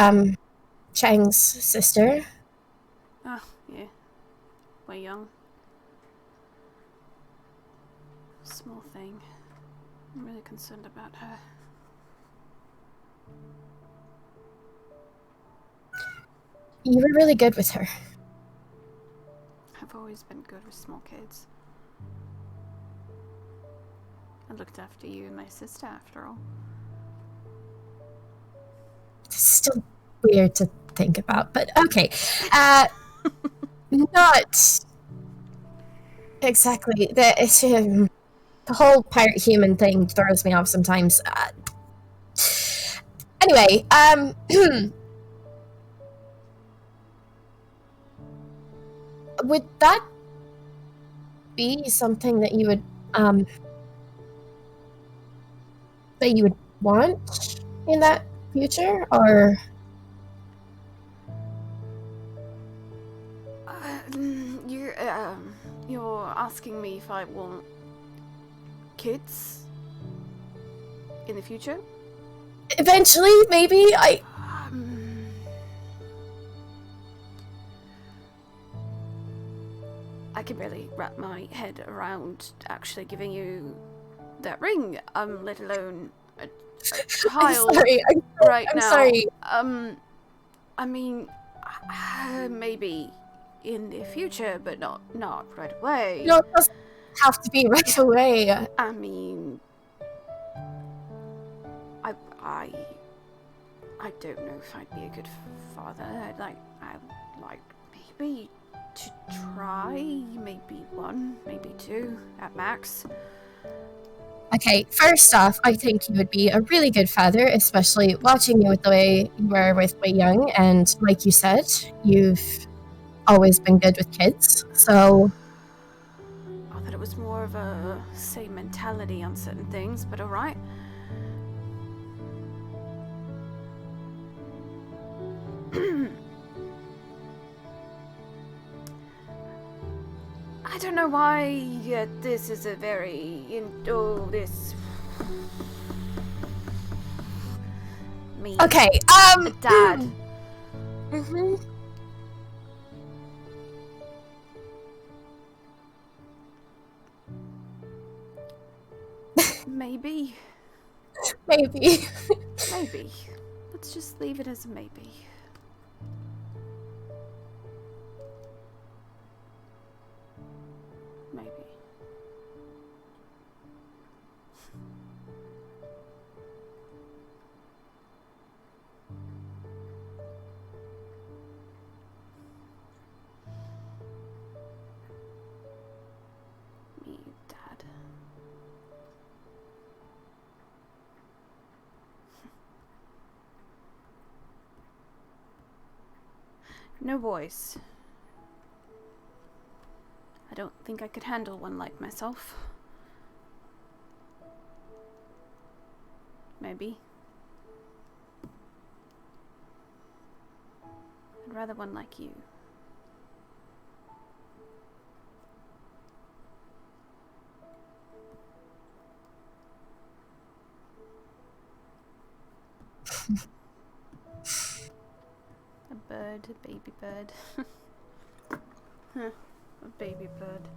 Chang's sister. Oh, yeah. Way young. Small thing. I'm really concerned about her. You were really good with her. I've always been good with small kids. I looked after you and my sister, after all. It's still weird to think about, but okay. Not exactly. The whole pirate human thing throws me off sometimes. Anyway, would that be something that you would want in that future, or you're asking me if I want kids in the future? eventually, maybe? I can barely wrap my head around actually giving you that ring, let alone a child. I'm right I'm now. sorry. I mean, maybe in the future, but not right away. No, it doesn't have to be right away. I mean, I don't know if I'd be a good father. I'd like maybe to try, maybe 1, maybe 2 at max. Okay, first off, I think you would be a really good father, especially watching you with the way you were with Wei Young, and like you said, you've always been good with kids, so... I thought it was more of a same mentality on certain things, but alright. I don't know why this is a very this me. Okay, Dad. Mm-hmm. Maybe. Maybe. Maybe. Let's just leave it as a maybe. Maybe. Me, Dad. No boys. I don't think I could handle one like myself. Maybe. I'd rather one like you. A bird, a baby bird. Huh, a baby bird.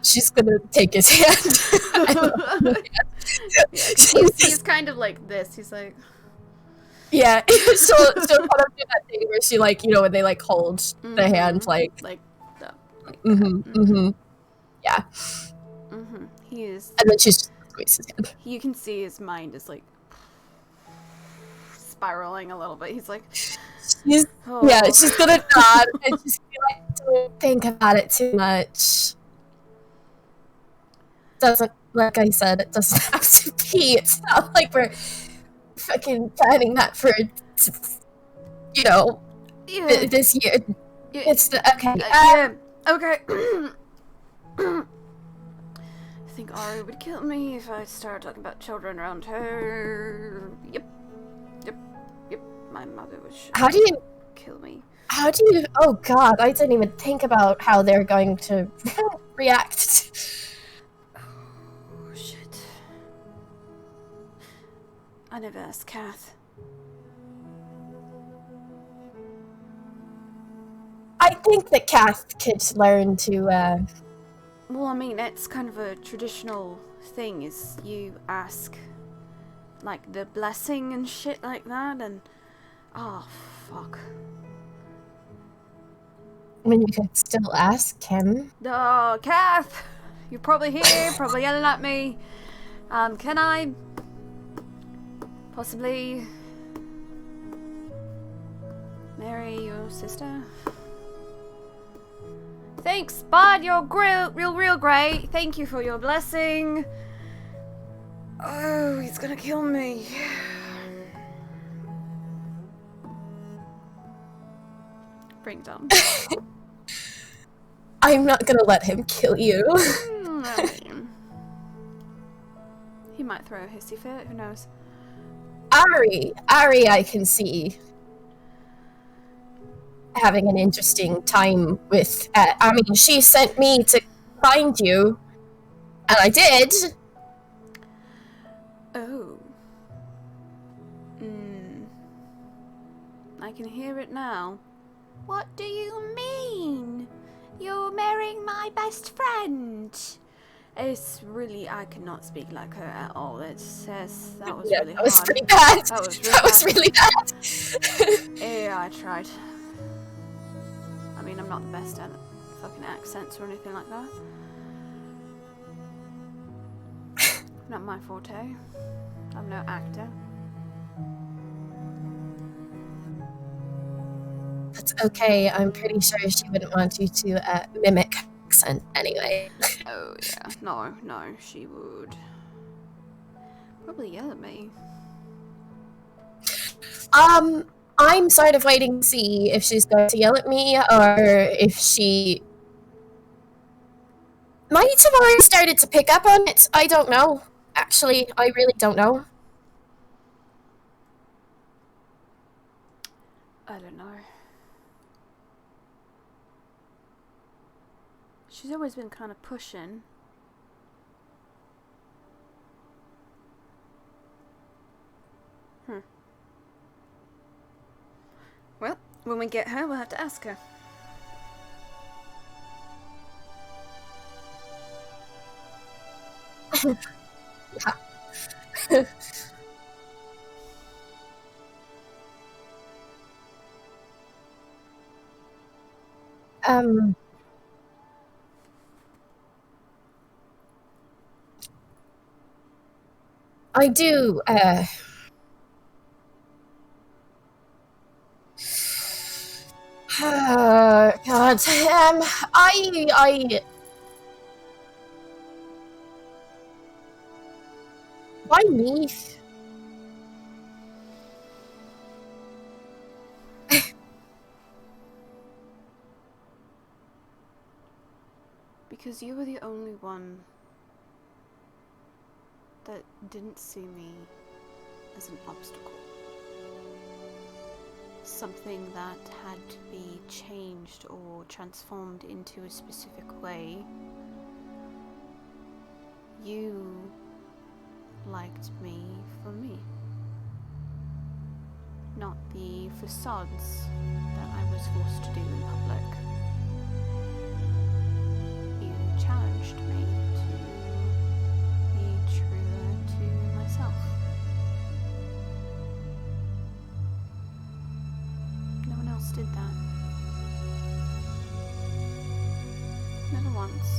She's gonna take his hand. He's kind of like this. He's like, yeah. she'll kind of do that thing where she, like, you know, when they like hold the hand, like the, yeah. He is, and then she's just squeezes his hand. you can see his mind is like spiraling a little bit. He's like, She's gonna nod and just be like, don't think about it too much. Doesn't, like I said, it doesn't have to be. It's not like we're fucking planning that for, you know, this year. It's okay. Okay. I think Ari would kill me if I started talking about children around her. Yep. My mother would kill me. How do you? Oh God, I didn't even think about how they're going to react. Oh shit! I never asked Kath. I think that Kath could learn to. Well, I mean, it's kind of a traditional thing. Is you ask, like, the blessing and shit like that, and oh fuck. I mean, you could still ask him. Oh, Kath! You're probably here, probably yelling at me. Can I possibly marry your sister? Thanks, bud. You're real great. Thank you for your blessing. Oh, he's gonna kill me. Bring it on. I'm not gonna let him kill you. He might throw a hissy fit, who knows? Ari, I can see having an interesting time with. I mean, she sent me to find you, and I did. Oh. I can hear it now. What do you mean? You're marrying my best friend. It's really, I cannot speak like her at all. That was Yeah, really that was hard. pretty bad. That was really That was really bad. Yeah, I tried. I mean, I'm not the best at fucking accents or anything like that. Not my forte. I'm no actor. That's okay. I'm pretty sure she wouldn't want you to mimic accent anyway. Oh yeah, no, she would probably yell at me. I'm sort of waiting to see if she's going to yell at me or if she might have already started to pick up on it. I don't know. Actually, I really don't know. I don't know. She's always been kind of pushing. Well, when we get her, we'll have to ask her. I do, God, why me? Because you were the only one that didn't see me as an obstacle. Something that had to be changed or transformed into a specific way. You liked me for me. Not the facades that I was forced to do in public. You challenged me to be truer to myself. No one else did that. Never once.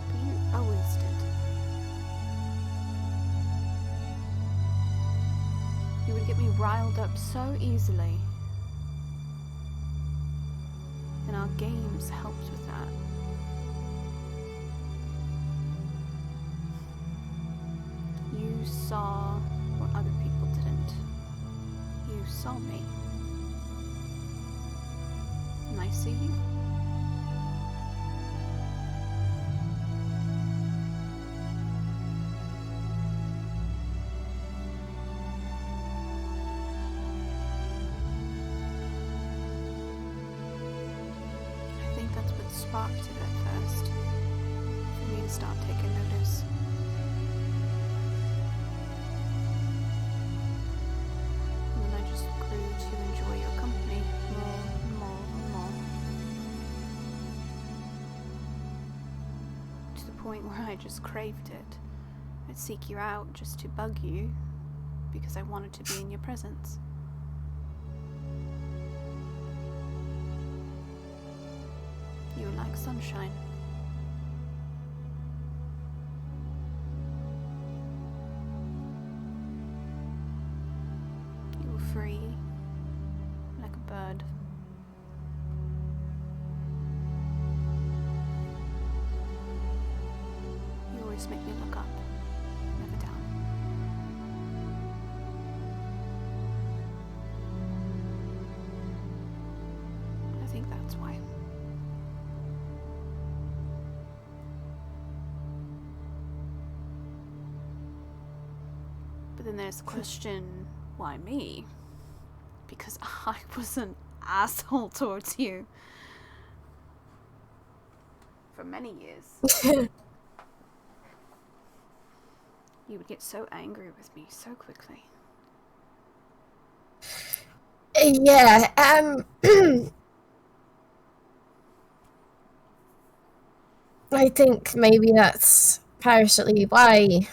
But you always did. You would get me riled up so easily. And our games helped with that. You saw what other people didn't. You saw me. And I see you. I think that's what sparked it at first. For me to start taking notice. And then I just grew to enjoy your company more and more and more. To the point where I just craved it. I'd seek you out just to bug you because I wanted to be in your presence. You were like sunshine. You were free, like a bird. You always make me look up, never down. I think that's why. But then there's the question, why me? Because I was an asshole towards you. For many years. You would get so angry with me so quickly. Yeah, I think maybe that's partially why.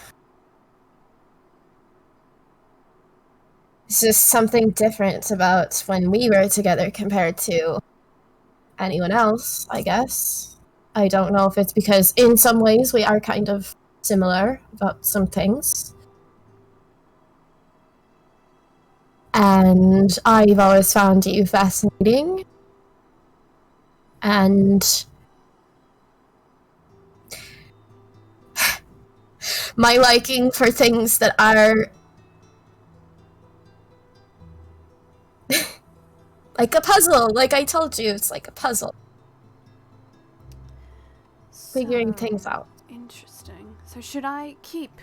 It's just something different about when we were together compared to anyone else, I guess. I don't know if it's because in some ways we are kind of similar about some things. And I've always found you fascinating. And my liking for things that are like a puzzle, like I told you, it's like a puzzle. Figuring things out. Interesting. So should I keep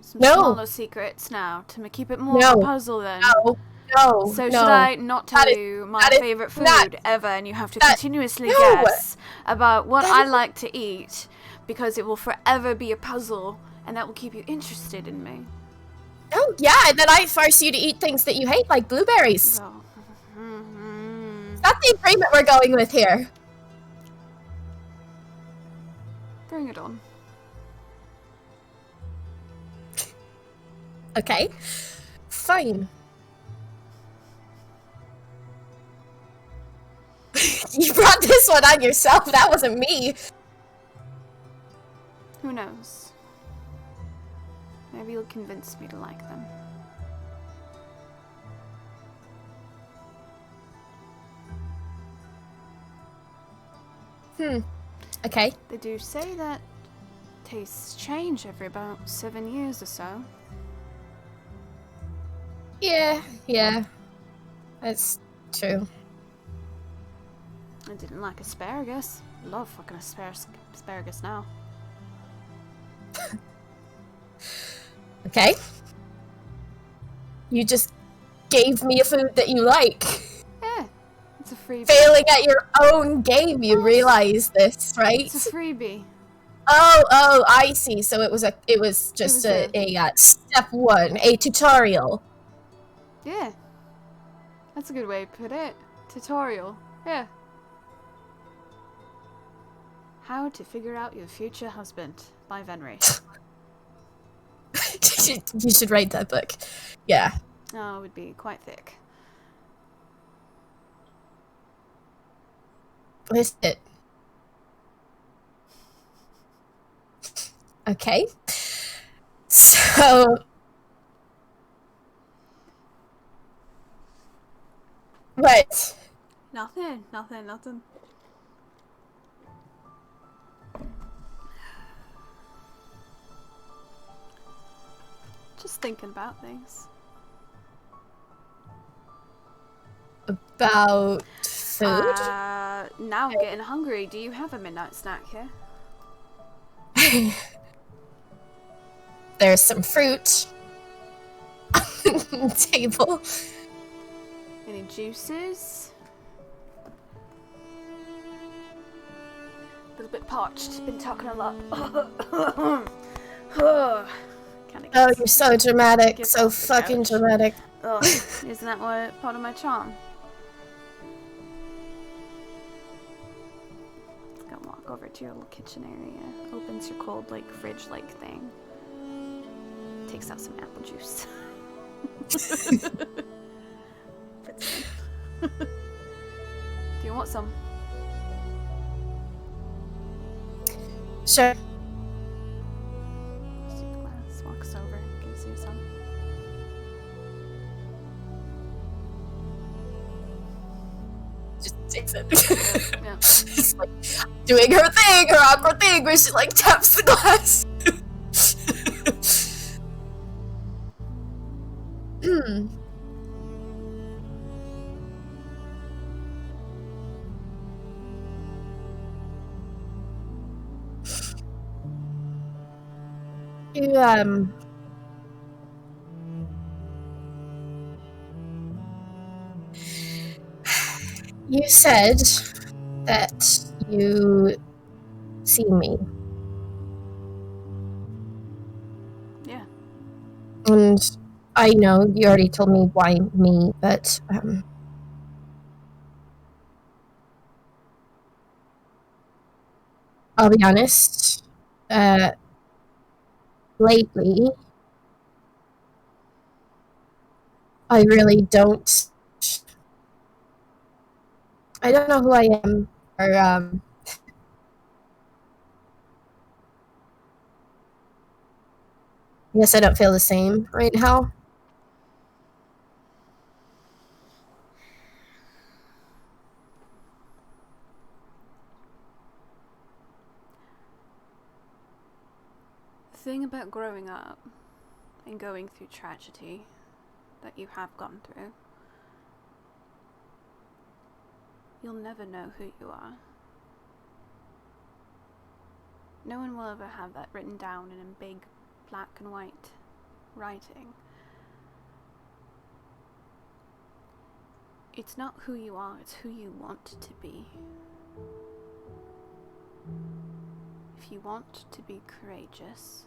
some No. smaller secrets now to keep it more No. of a puzzle then? No. So should I not tell you my favorite food ever, and you have to continuously guess about what I like to eat, because it will forever be a puzzle, and that will keep you interested in me? Oh yeah, and then I force you to eat things that you hate, like blueberries. Oh. That's the agreement we're going with here. Bring it on. Okay. Fine. You brought this one on yourself. That wasn't me. Who knows? Maybe you'll convince me to like them. Okay. They do say that tastes change every about 7 years or so. Yeah. That's true. I didn't like asparagus. Love fucking asparagus now. Okay. You just gave me a food that you like. Yeah, it's a freebie. Failing at your own game, you realize this, right? It's a freebie. Oh, I see. So it was just a step one, a tutorial. Yeah. That's a good way to put it. Tutorial. Yeah. How to Figure Out Your Future Husband by Venrie. You should write that book. Yeah. Oh, it would be quite thick. List it. Okay. So what? Nothing. Just thinking about things. About food? Now I'm getting hungry. Do you have a midnight snack here? There's some fruit on the table. Any juices? A little bit parched. Been talking a lot. Oh, you're so dramatic. So fucking dramatic. Ugh, isn't that what part of my charm? Just gonna walk over to your little kitchen area. Opens your cold, like, fridge-like thing. Takes out some apple juice. Do you want some? Sure. Glass, walks over, gives you some. Just takes it. Yeah. She's like doing her thing, her awkward thing, where she like taps the glass. You said that you see me. Yeah. And I know you already told me why me, but I'll be honest. Lately, I really don't. I don't know who I am, or I guess I don't feel the same right now. The thing about growing up and going through tragedy that you have gone through, you'll never know who you are. No one will ever have that written down in big black and white writing. It's not who you are, it's who you want to be. If you want to be courageous,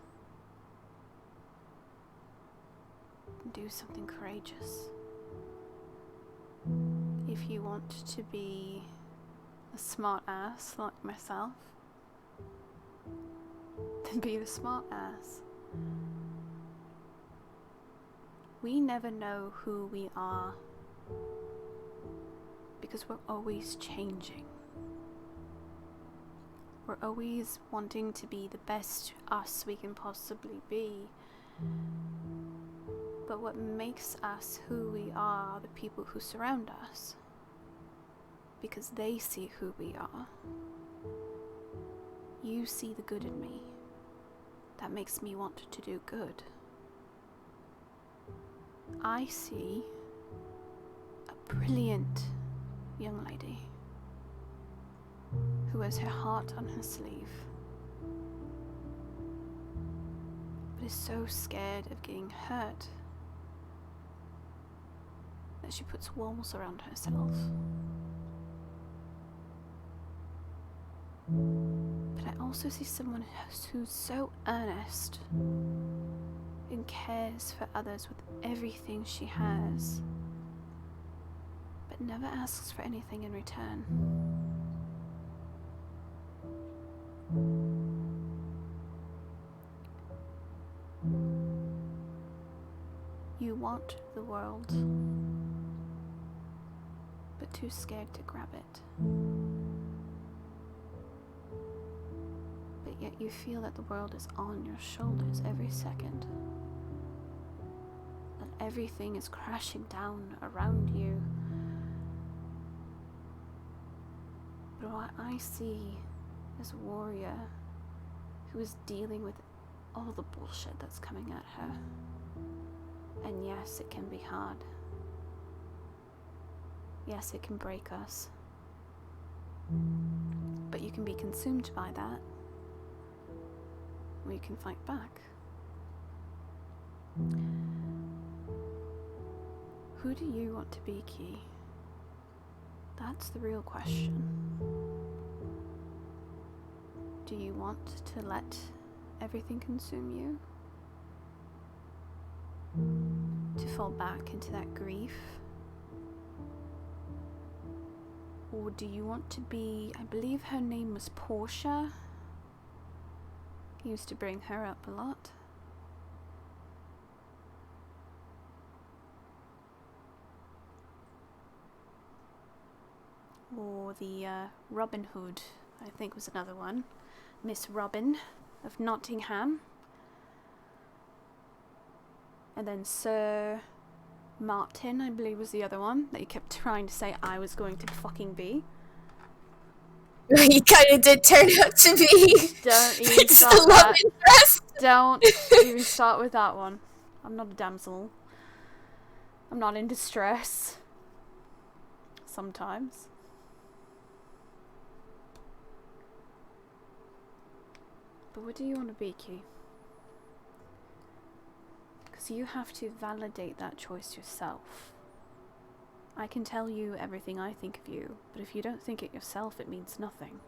do something courageous. If you want to be a smart ass like myself, then be the smart ass. We never know who we are because we're always changing. We're always wanting to be the best us we can possibly be. But what makes us who we are the people who surround us, because they see who we are. You see the good in me. That makes me want to do good. I see a brilliant young lady who has her heart on her sleeve, but is so scared of getting hurt that she puts walls around herself. But I also see someone who's so earnest and cares for others with everything she has, but never asks for anything in return. You want the world, but too scared to grab it. But yet you feel that the world is on your shoulders every second. That everything is crashing down around you. But what I see is a warrior who is dealing with all the bullshit that's coming at her. And yes, it can be hard. Yes, it can break us. But you can be consumed by that, or you can fight back. Who do you want to be, Ki? That's the real question. Do you want to let everything consume you? To fall back into that grief? Or do you want to be, I believe her name was Portia. He used to bring her up a lot. Or the Robin Hood, I think was another one. Miss Robin of Nottingham. And then Sir Martin, I believe, was the other one that you kept trying to say I was going to fucking be. He kind of did turn out to be. Don't even start that. Don't even start with that one. I'm not a damsel. I'm not in distress. Sometimes. But what do you want to be, Ki? Because you have to validate that choice yourself. I can tell you everything I think of you, but if you don't think it yourself, it means nothing.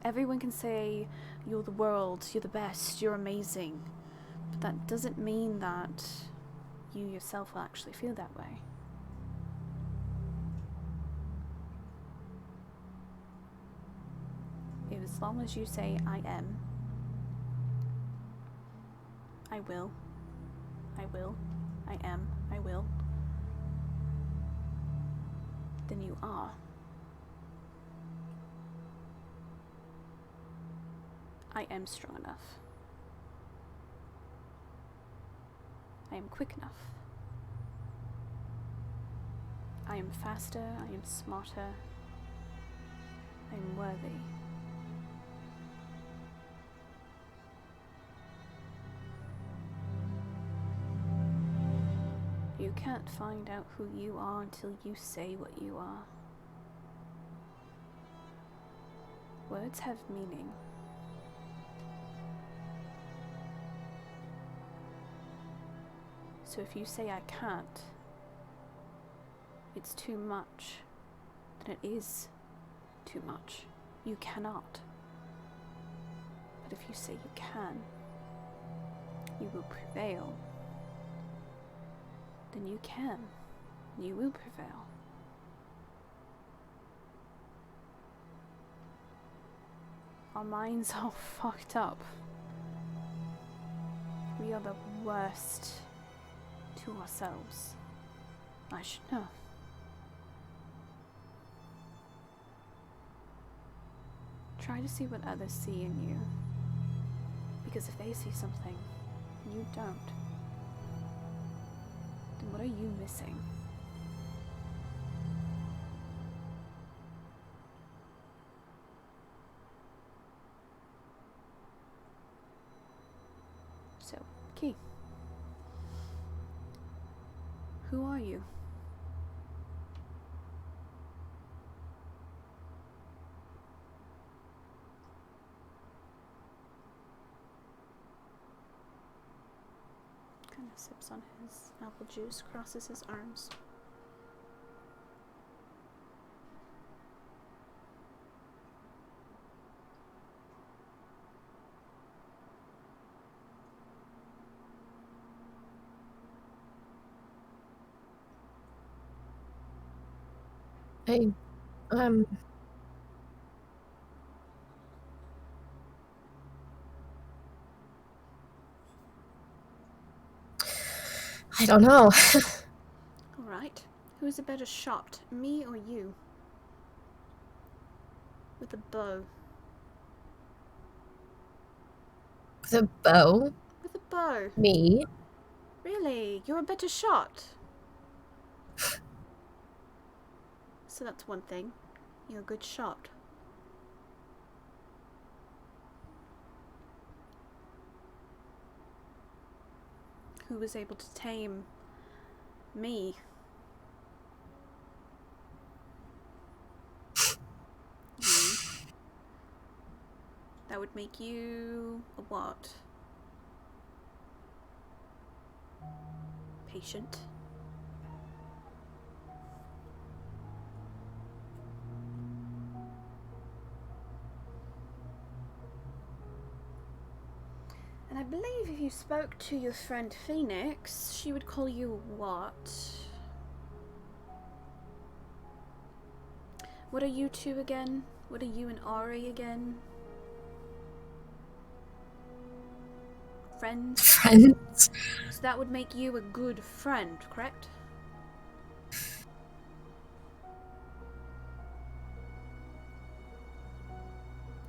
Everyone can say, you're the world, you're the best, you're amazing. But that doesn't mean that you yourself will actually feel that way. As long as you say I am, I will, I will, I am, I will, then you are. I am strong enough. I am quick enough. I am faster, I am smarter, I am worthy. You can't find out who you are until you say what you are. Words have meaning. So if you say I can't, it's too much, then it is too much. You cannot. But if you say you can, you will prevail, then you can. You will prevail. Our minds are fucked up. We are the worst to ourselves. I should know. Try to see what others see in you. Because if they see something and you don't, then what are you missing? So, Ki, who are you? Kind of sips on his apple juice, crosses his arms. Hey, I don't know. Alright. Who's a better shot, me or you? With a bow. The bow? With a bow. Me? Really? You're a better shot? So that's one thing. You're a good shot. Who was able to tame me? You. That would make you a what? Patient. And I believe if you spoke to your friend Phoenix, she would call you what? What are you two again? What are you and Ari again? Friends? Friends? So that would make you a good friend, correct?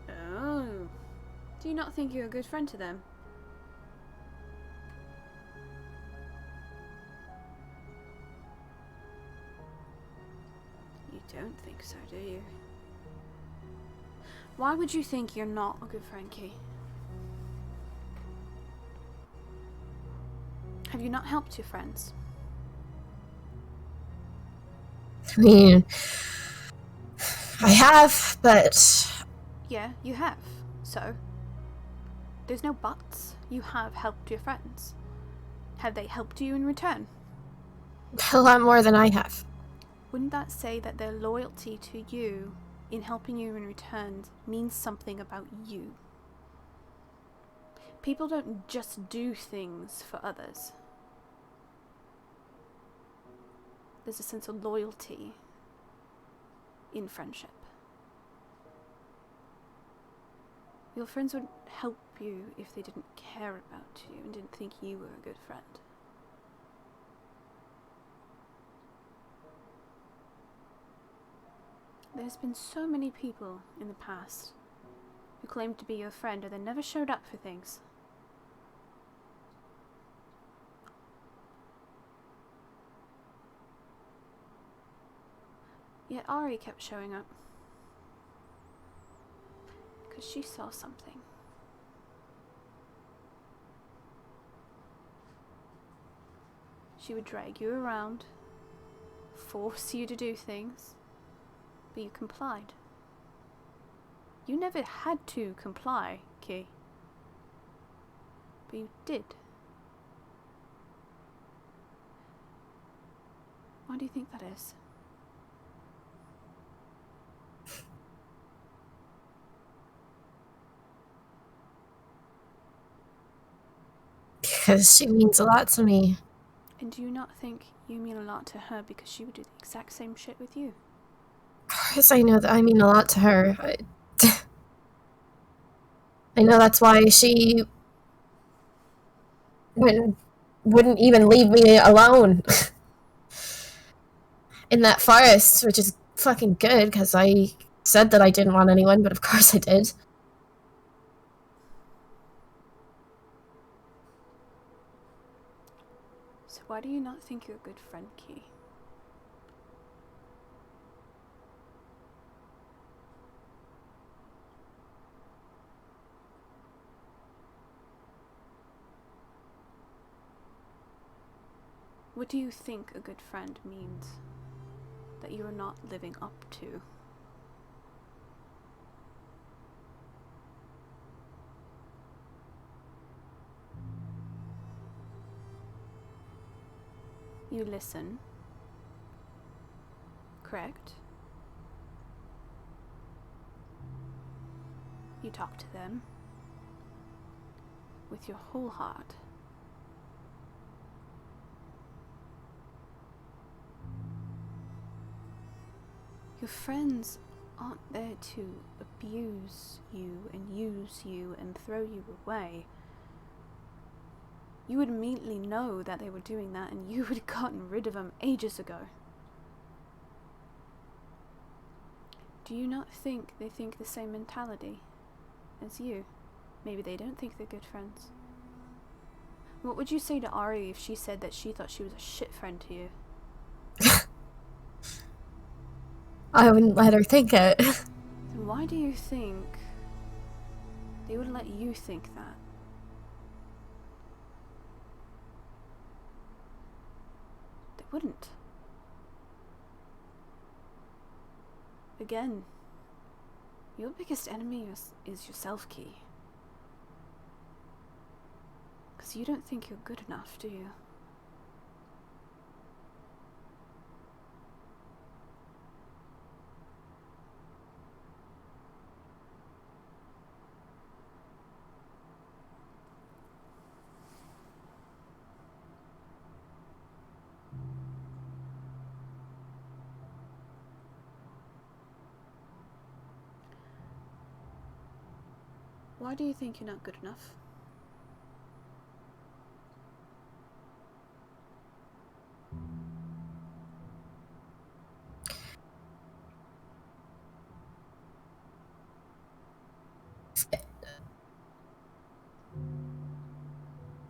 Oh. Do you not think you're a good friend to them? You don't think so, do you? Why would you think you're not a good friend, Ki? Have you not helped your friends? I mean, I have, but... Yeah, you have. So? There's no buts. You have helped your friends. Have they helped you in return? a lot more than I have. Wouldn't that say that their loyalty to you in helping you in return means something about you? People don't just do things for others. There's a sense of loyalty in friendship. Your friends wouldn't help you if they didn't care about you and didn't think you were a good friend. There's been so many people in the past who claimed to be your friend and then never showed up for things. Yet Ari kept showing up. Because she saw something. She would drag you around, force you to do things, but you complied. You never had to comply, Ki. But you did. Why do you think that is? Because she means a lot to me. And do you not think you mean a lot to her because she would do the exact same shit with you? Of course I know that I mean a lot to her. I know that's why she wouldn't even leave me alone in that forest, which is fucking good, because I said that I didn't want anyone, but of course I did. So why do you not think you're a good friend, Ki? What do you think a good friend means that you are not living up to? You listen, correct? You talk to them with your whole heart. Your friends aren't there to abuse you and use you and throw you away. You would immediately know that they were doing that and you would have gotten rid of them ages ago. Do you not think they think the same mentality as you? Maybe they don't think they're good friends. What would you say to Ari if she said that she thought she was a shit friend to you? I wouldn't let her think it. Then why do you think they would let you think that? They wouldn't. Again, your biggest enemy is yourself, Ki. Because you don't think you're good enough, do you? Why do you think you're not good enough?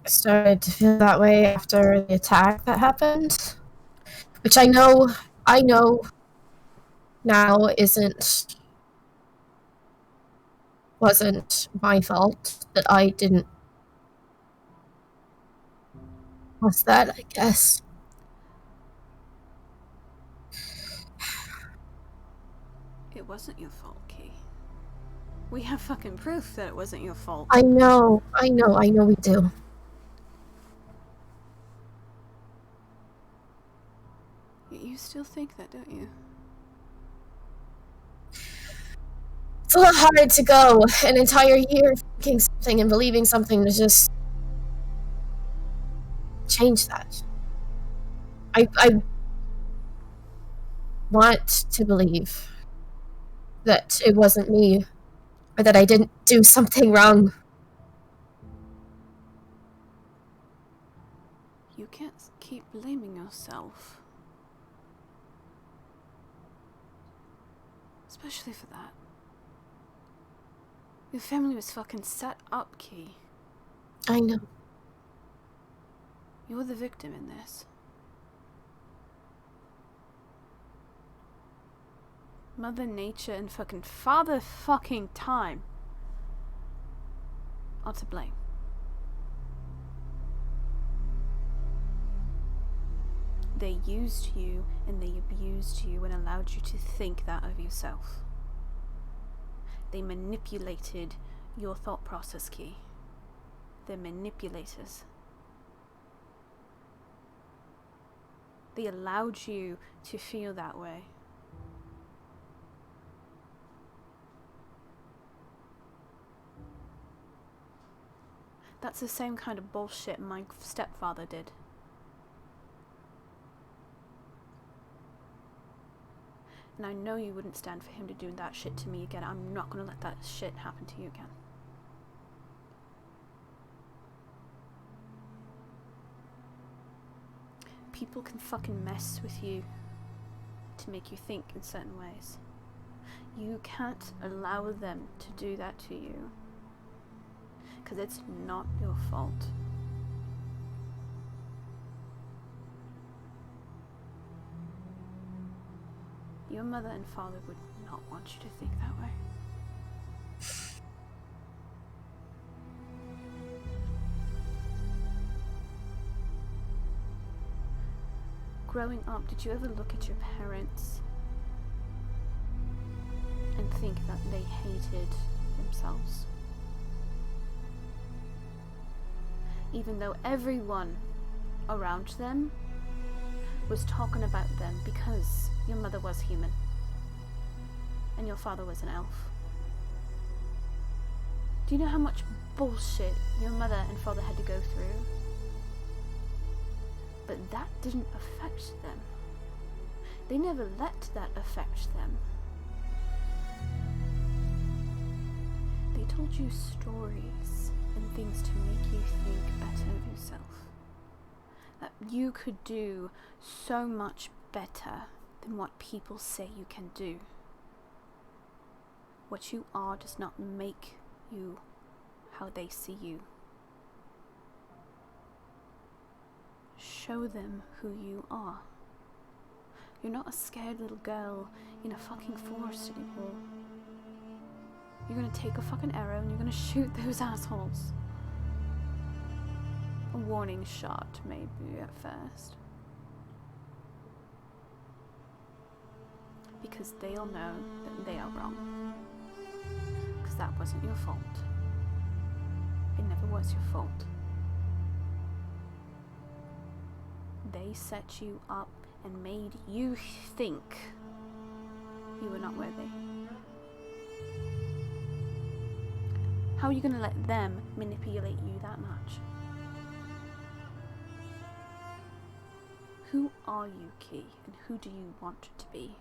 I started to feel that way after the attack that happened, which I know now wasn't my fault, that I didn't. What's that, I guess? It wasn't your fault, Ki. We have fucking proof that it wasn't your fault. I know we do. Yet you still think that, don't you? It's a lot harder to go an entire year thinking something and believing something to just change that. I want to believe that it wasn't me or that I didn't do something wrong. You can't keep blaming yourself. Especially for that. Your family was fucking set up, Ki. I know. You're the victim in this. Mother Nature and fucking Father fucking Time are to blame. They used you and they abused you and allowed you to think that of yourself. They manipulated your thought process, Ki. They're manipulators. They allowed you to feel that way. That's the same kind of bullshit my stepfather did. And I know you wouldn't stand for him to do that shit to me again. I'm not gonna let that shit happen to you again. People can fucking mess with you to make you think in certain ways. You can't allow them to do that to you. Because it's not your fault. Your mother and father would not want you to think that way. Growing up, did you ever look at your parents and think that they hated themselves? Even though everyone around them was talking about them because your mother was human and your father was an elf. Do you know how much bullshit your mother and father had to go through? But that didn't affect them. They never let that affect them. They told you stories and things to make you think better of yourself. That you could do so much better than what people say you can do. What you are does not make you how they see you. Show them who you are. You're not a scared little girl in a fucking forest anymore. You're gonna take a fucking arrow and you're gonna shoot those assholes. A warning shot, maybe, at first. Because they'll know that they are wrong. Because that wasn't your fault. It never was your fault. They set you up and made you think you were not worthy. How are you going to let them manipulate you that much? Who are you, Ki, and who do you want to be?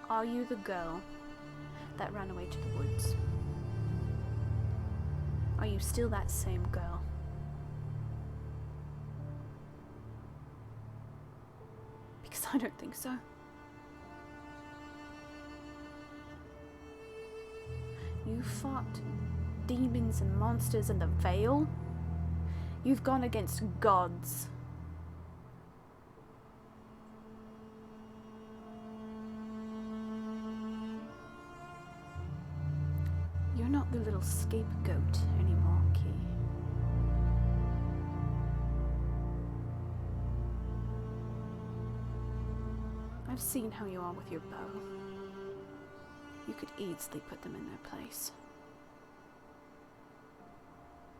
Are you the girl that ran away to the woods? Are you still that same girl? Because I don't think so. You fought demons and monsters in the Vale. You've gone against gods. You're not the little scapegoat anymore, Ki. I've seen how you are with your bow. You could easily put them in their place.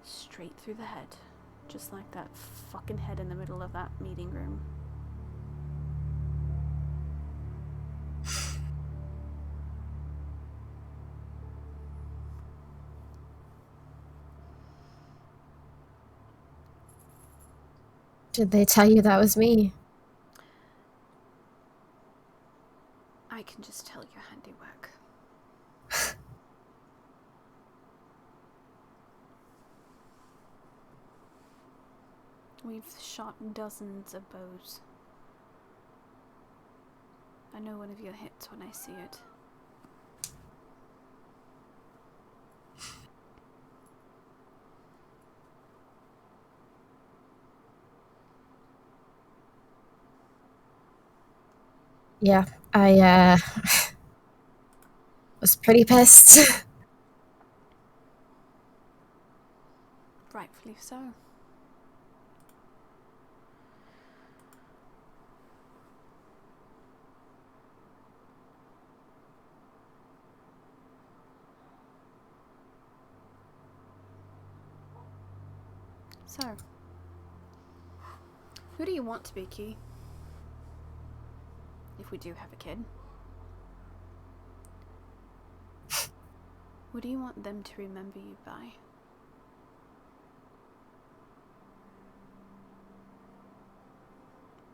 Straight through the head. Just like that fucking head in the middle of that meeting room. Did they tell you that was me? can just tell your handiwork. We've shot dozens of bows. I know one of your hits when I see it. Yeah, I was pretty pissed. Rightfully so. So, who do you want to be, Ki? If we do have a kid. What do you want them to remember you by?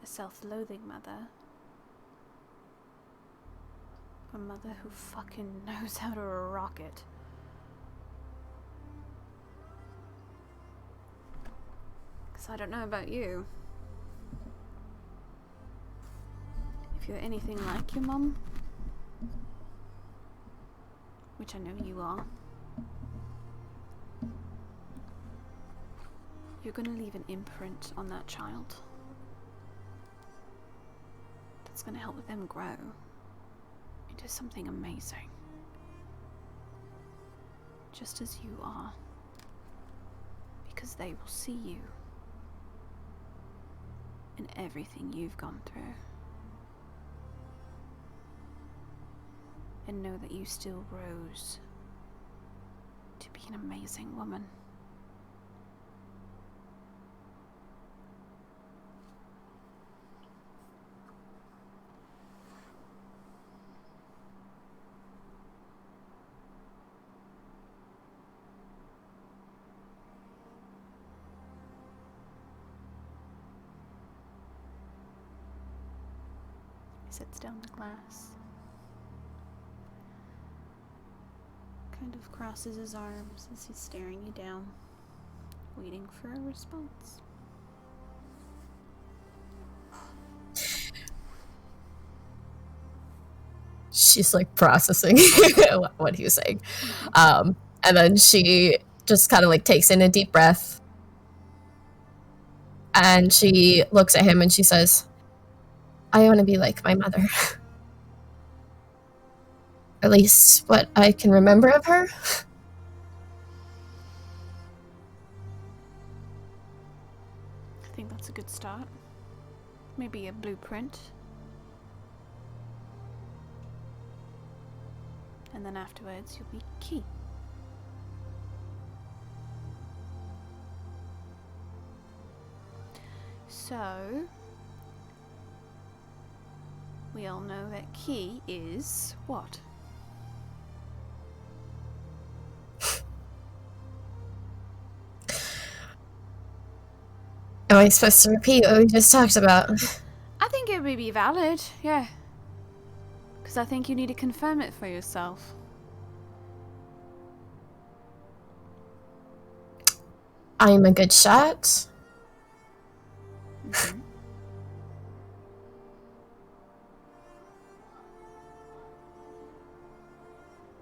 A self-loathing mother? A mother who fucking knows how to rock it? Because I don't know about you. If you're anything like your mum, which I know you are, you're going to leave an imprint on that child that's going to help them grow into something amazing, just as you are, because they will see you in everything you've gone through and know that you still rose to be an amazing woman. He sets down the glass, kind of crosses his arms as he's staring you down, waiting for a response. She's like processing what he was saying. And then she just kind of like takes in a deep breath. And she looks at him and she says, I want to be like my mother. At least what I can remember of her. I think that's a good start. Maybe a blueprint. And then afterwards you'll be Ki. So, we all know that Ki is what? Am I supposed to repeat what we just talked about? I think it would be valid, yeah. Because I think you need to confirm it for yourself. I'm a good shot. Mm-hmm.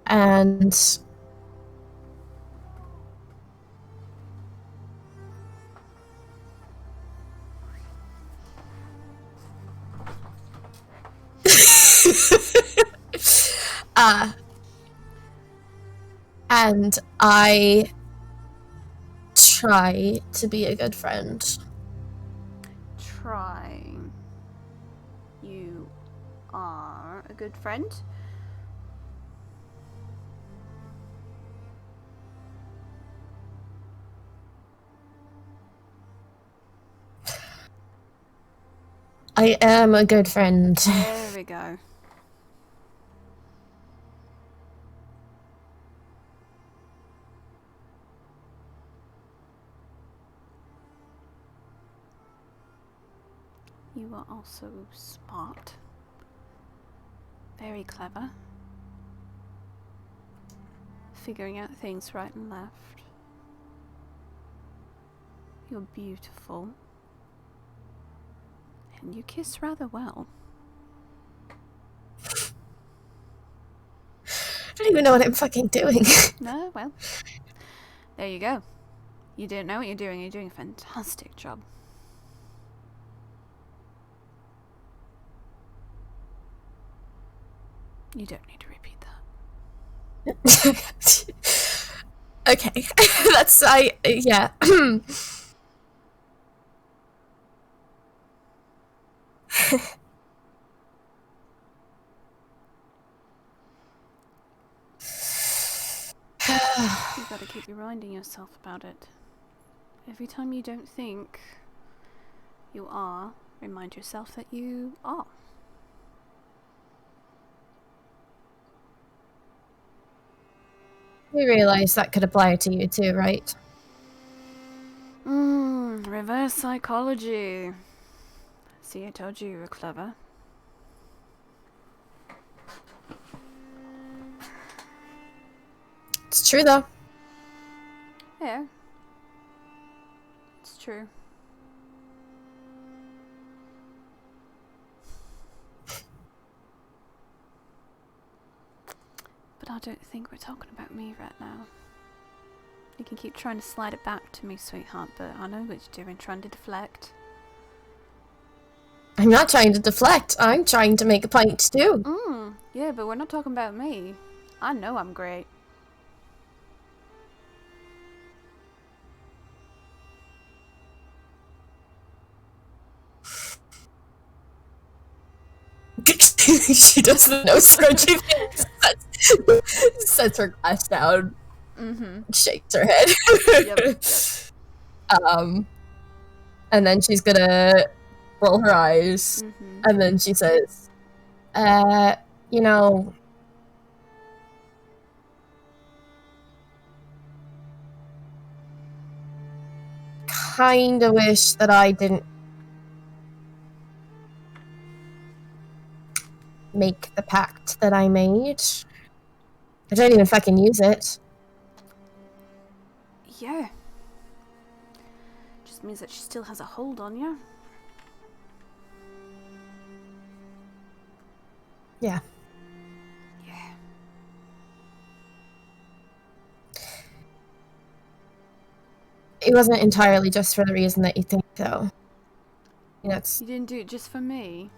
And and I try to be a good friend. Try. You are a good friend? I am a good friend. There we go. You are also smart. Very clever. Figuring out things right and left. You're beautiful. And you kiss rather well. I don't even know what I'm fucking doing. No, well. There you go. You don't know what you're doing. You're doing a fantastic job. You don't need to repeat that. Okay. Yeah. You've got to keep reminding yourself about it. Every time you don't think you are, remind yourself that you are. You realize that could apply to you too, right? Reverse psychology. See, I told you were clever. It's true though. Yeah. It's true. But I don't think we're talking about me right now. You can keep trying to slide it back to me, sweetheart, but I know what you're doing, trying to deflect. I'm not trying to deflect. I'm trying to make a point too. Yeah, but we're not talking about me. I know I'm great. She does the no scrunchie thing. Sets her glass down. Shakes her head. Yep. And then she's gonna roll her eyes. And then she says, you know, kinda wish that I didn't make the pact that I made. I don't even fucking use it. Yeah. Just means that she still has a hold on you. Yeah. Yeah. It wasn't entirely just for the reason that you think, though. You know, it's... You didn't do it just for me.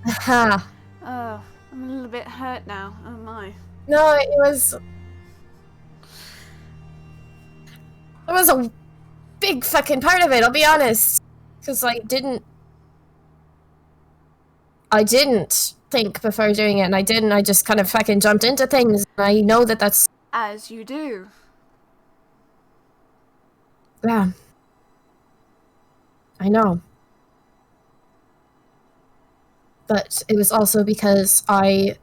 Aha. Oh, I'm a little bit hurt now. Oh my. No, it was... It was a big fucking part of it, I'll be honest. Because I didn't think before doing it, and I just kind of fucking jumped into things, and I know that that's... As you do. Yeah. I know. But it was also because I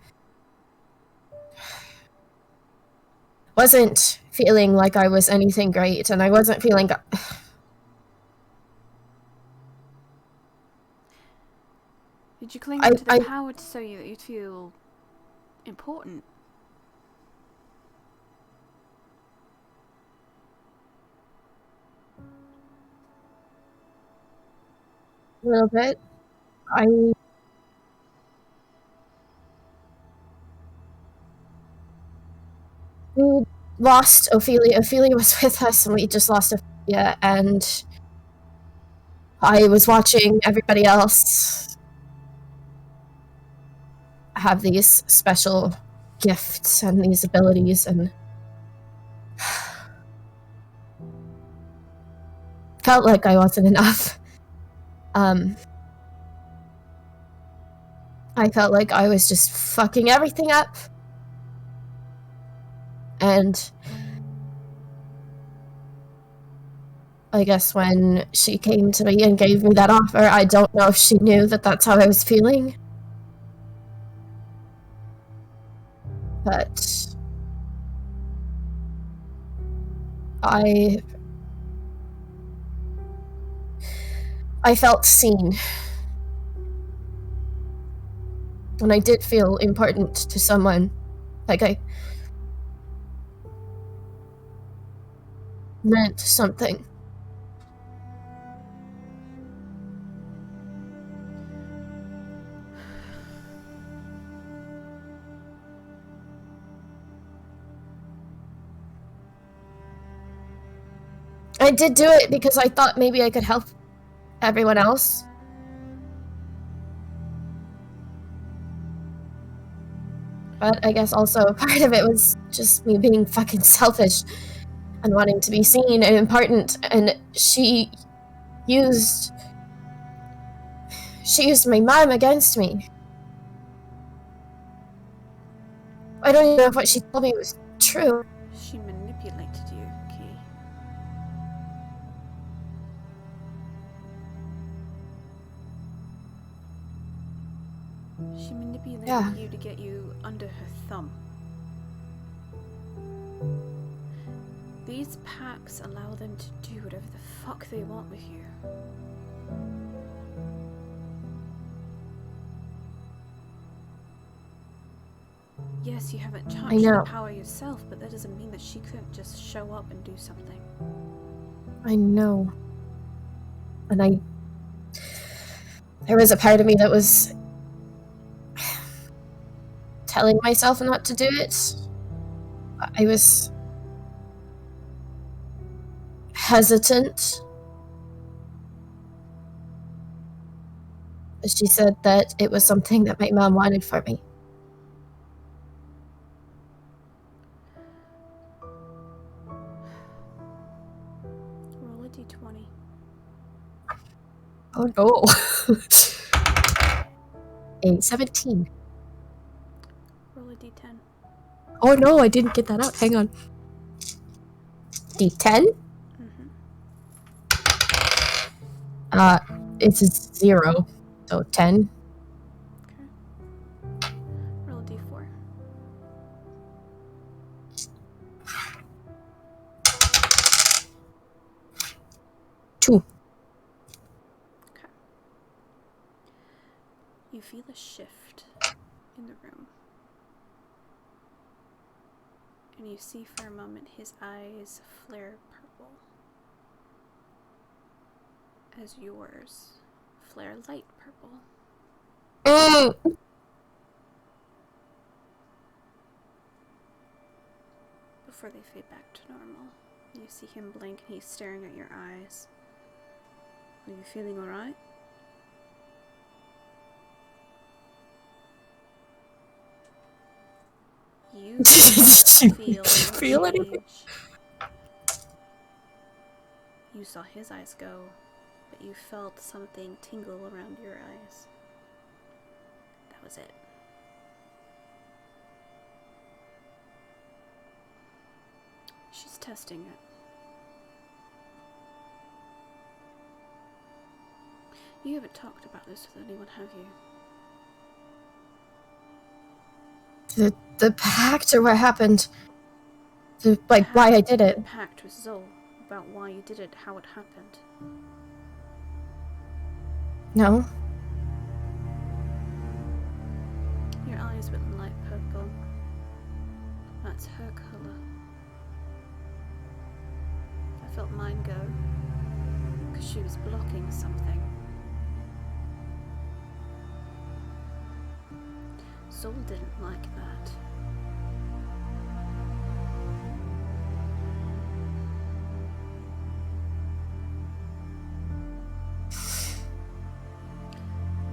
wasn't feeling like I was anything great, and I wasn't feeling... Did you cling on to the power so that you'd feel important? A little bit. We lost Ophelia. Ophelia was with us, and we just lost Ophelia, and I was watching everybody else have these special gifts and these abilities, and felt like I wasn't enough. I felt like I was just fucking everything up. And I guess when she came to me and gave me that offer, I don't know if she knew that that's how I was feeling. But I felt seen. And I did feel important to someone. Like I meant something. I did do it because I thought maybe I could help everyone else. But I guess also part of it was just me being fucking selfish and wanting to be seen and important, and she used my mom against me. I don't even know if what she told me was true. She manipulated you, Ki. She manipulated you to get you under her thumb. These packs allow them to do whatever the fuck they want with you. Yes, you haven't touched the power yourself, but that doesn't mean that she couldn't just show up and do something. I know. And there was a part of me that was telling myself not to do it. I was hesitant. She said that it was something that my mom wanted for me. Roll a d20. Oh no. A 17. Roll a d10. Oh no, I didn't get that out. Hang on. D10? It's a 0. So 10. Okay. Roll a d4. 2. Okay. You feel a shift in the room. And you see for a moment his eyes flare purple. As yours flare light purple. Before they fade back to normal, you see him blink and he's staring at your eyes. Are you feeling alright? You feel anything? You saw his eyes go, but you felt something tingle around your eyes. That was it. She's testing it. You haven't talked about this with anyone, have you? The pact, or what happened? Why I did it. The pact with Zol, about why you did it, how it happened. No. Your eyes were light purple. That's her color. I felt mine go, because she was blocking something. Zol didn't like that.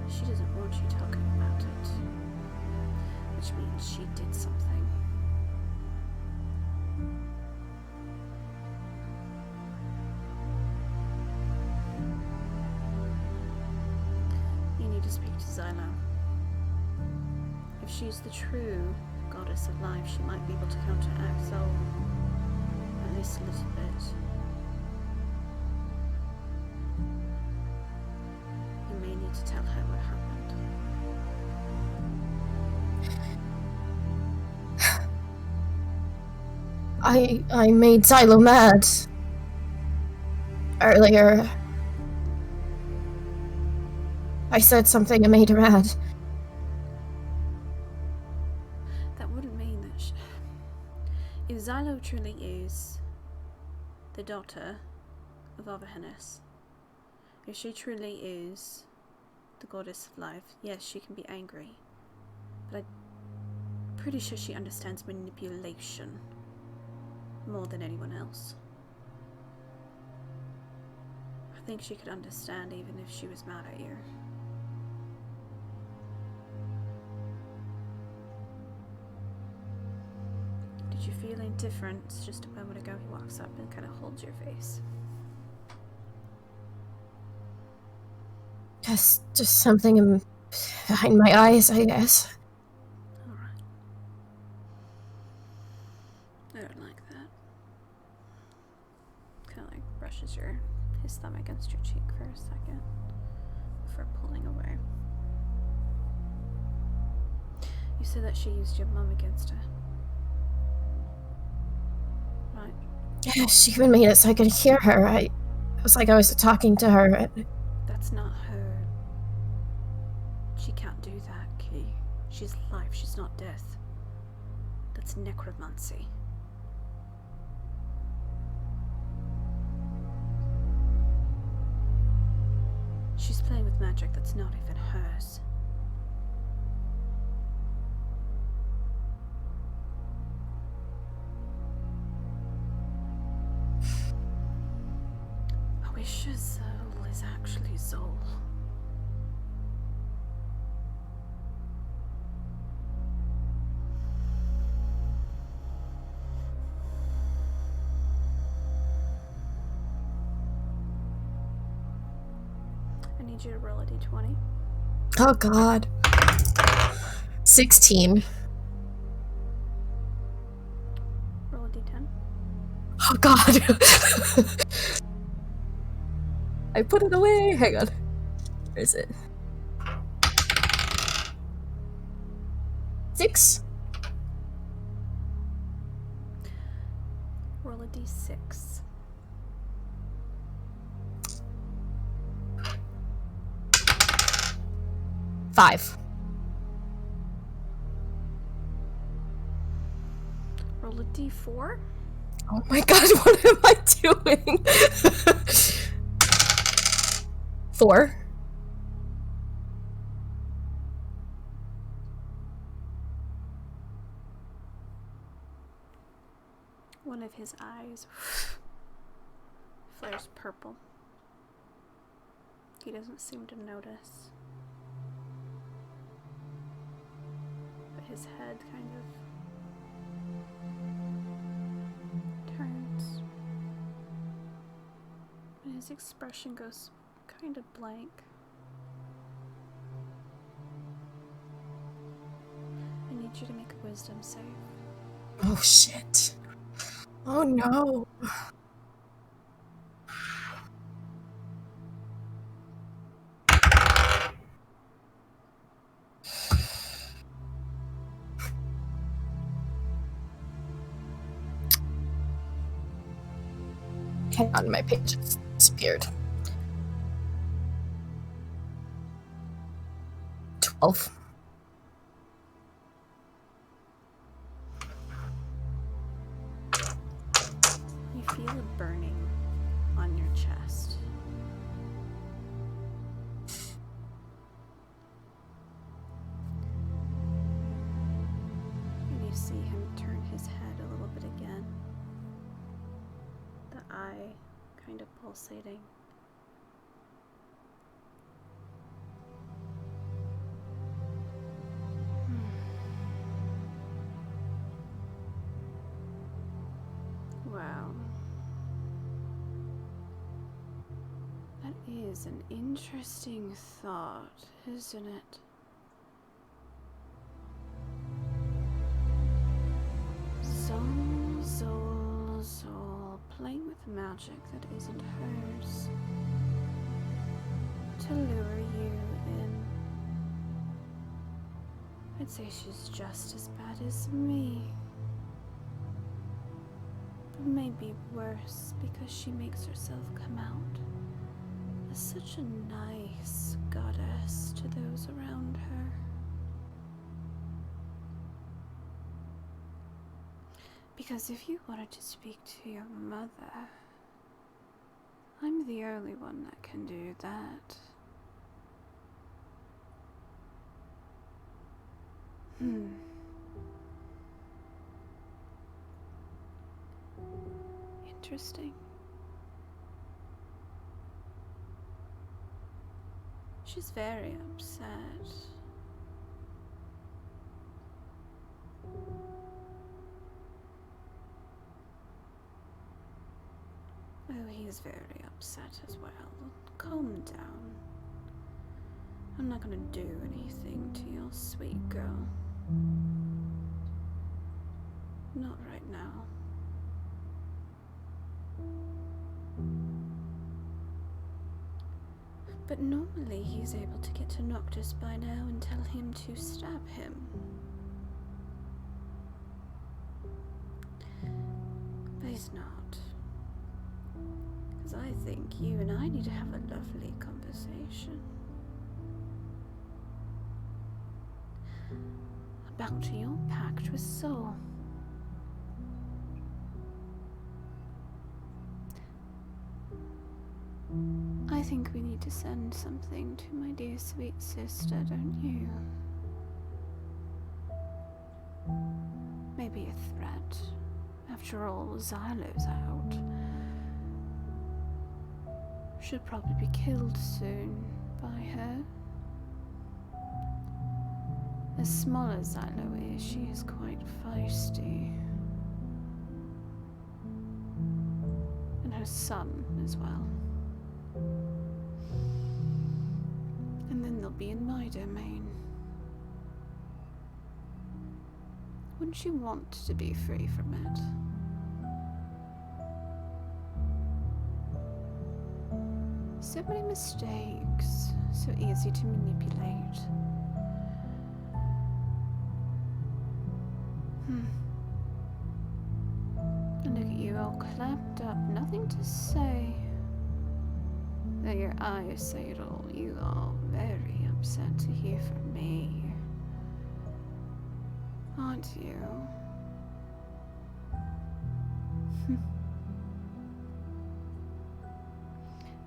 She doesn't want you talking about it, which means she did something. You need to speak to Zyla. If she's the true goddess of life, she might be able to counteract Zol, at least a little bit. You may need to tell her what happened. I made Zylo mad earlier. I said something and made her mad. truly is the daughter of Avahennis, if she truly is the goddess of life, yes, she can be angry, but I'm pretty sure she understands manipulation more than anyone else. I think she could understand even if she was mad at you. Did you feel any difference just a moment ago? He walks up and kind of holds your face. Just something behind my eyes, I guess. Alright. I don't like that. Kind of like brushes his thumb against your cheek for a second before pulling away. You said that she used your mum against her. Right? Yeah, she even made it so I could hear her. It was like I was talking to her. That's not her. She can't do that, Ki. She's life, she's not death. That's necromancy. She's playing with magic that's not even hers. I wish Zol is actually Zol. I need you to roll a d20. Oh god. 16. Roll a d10. Oh god. I put it away. Hang on. Where is it? 6. Roll a d6. 5. Roll a d4. Oh my god, what am I doing? 4. One of his eyes flares purple. He doesn't seem to notice. But his head kind of turns. And his expression goes kind of blank. I need you to make a wisdom save. Oh shit. Oh no. Hang on, my page has disappeared. 12. You feel a burning on your chest. And you see him turn his head a little bit again. The eye kind of pulsating. Wow. That is an interesting thought, isn't it? Zol, playing with magic that isn't hers to lure you in. I'd say she's just as bad as me. But maybe worse because she makes herself come out as such a nice goddess to those around her. Because if you wanted to speak to your mother, I'm the only one that can do that. Interesting. She's very upset. Oh, he's very upset as well. Calm down. I'm not gonna do anything to your sweet girl. Not right now. But normally he's able to get to Noctis by now and tell him to stab him. But he's not. Because I think you and I need to have a lovely conversation. About your pact with Soul. I think we need to send something to my dear sweet sister, don't you? Maybe a threat. After all, Xylo's out. Should probably be killed soon by her. As small as Xylo is, she is quite feisty. And her son as well. And then they'll be in my domain. Wouldn't you want to be free from it? So many mistakes, so easy to manipulate. And look at you all clapped up, nothing to say. Though your eyes say it all, you are very upset to hear from me. Aren't you?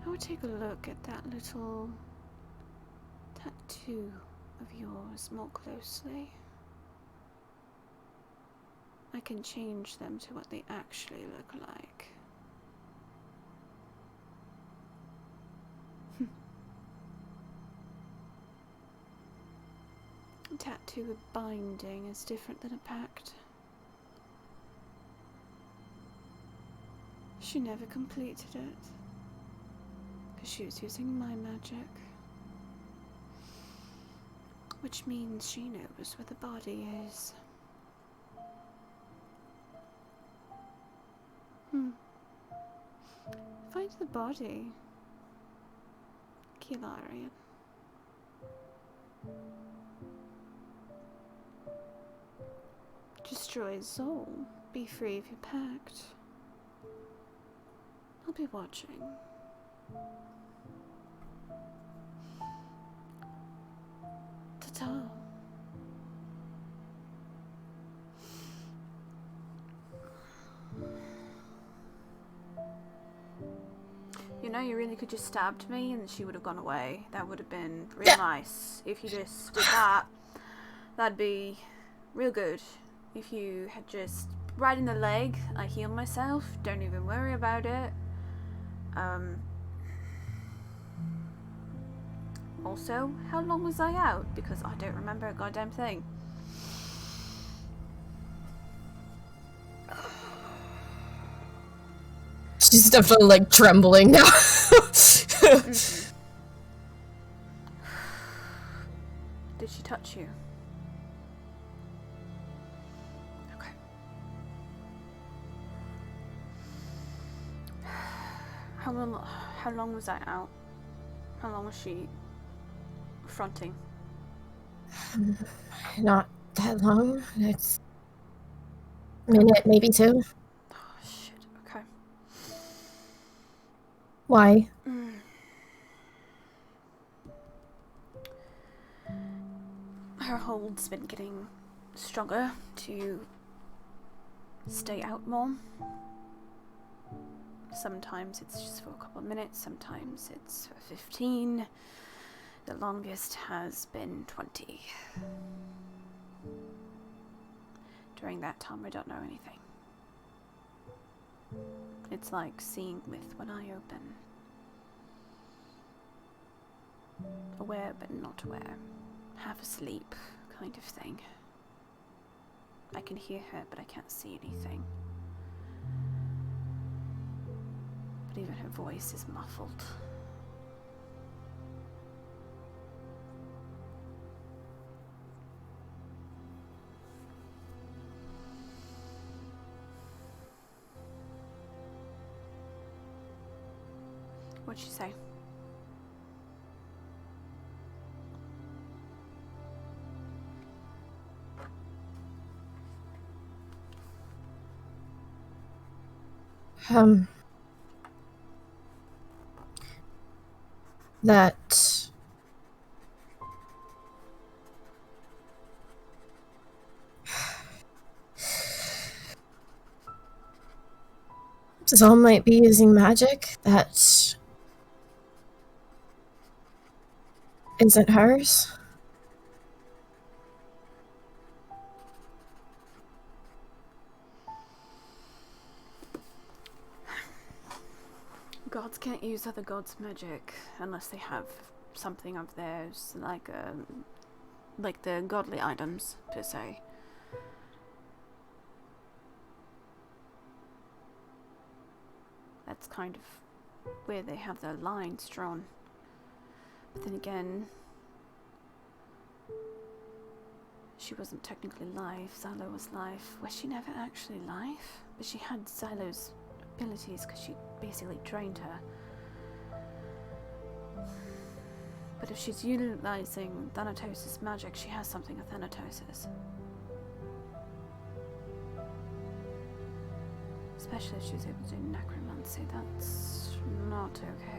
I would take a look at that little tattoo of yours more closely. I can change them to what they actually look like. A tattoo with binding is different than a pact. She never completed it, because she was using my magic. Which means she knows where the body is. Find the body, Kilarian. Destroy Zol. Be free of your pact. I'll be watching. Ta-ta. You know, you really could just stabbed me and she would have gone away. That would have been real nice. If you just did that, that'd be real good. If you had just right in the leg, I heal myself. Don't even worry about it. Also, how long was I out? Because I don't remember a goddamn thing. She's definitely like trembling now. Did she touch you? Okay. How long was I out? How long was she fronting? Not that long. It's a minute, maybe two. Oh, shit. Okay. Why? Her hold's been getting stronger to stay out more. Sometimes it's just for a couple of minutes, sometimes it's for 15. The longest has been 20. During that time, I don't know anything. It's like seeing with one eye open. Aware but not aware. Half asleep, kind of thing. I can hear her, but I can't see anything. But even her voice is muffled. What'd she say? That Zal might be using magic that isn't hers. Gods can't use other gods' magic unless they have something of theirs, like the godly items, per se. That's kind of where they have their lines drawn. But then again, she wasn't technically live. Xylo was live. Was she never actually live? But she had Xylo's abilities because she basically drained her. But if she's utilizing Thanatos' magic, she has something of Thanatos'. Especially if she's able to do necromancy, that's not okay.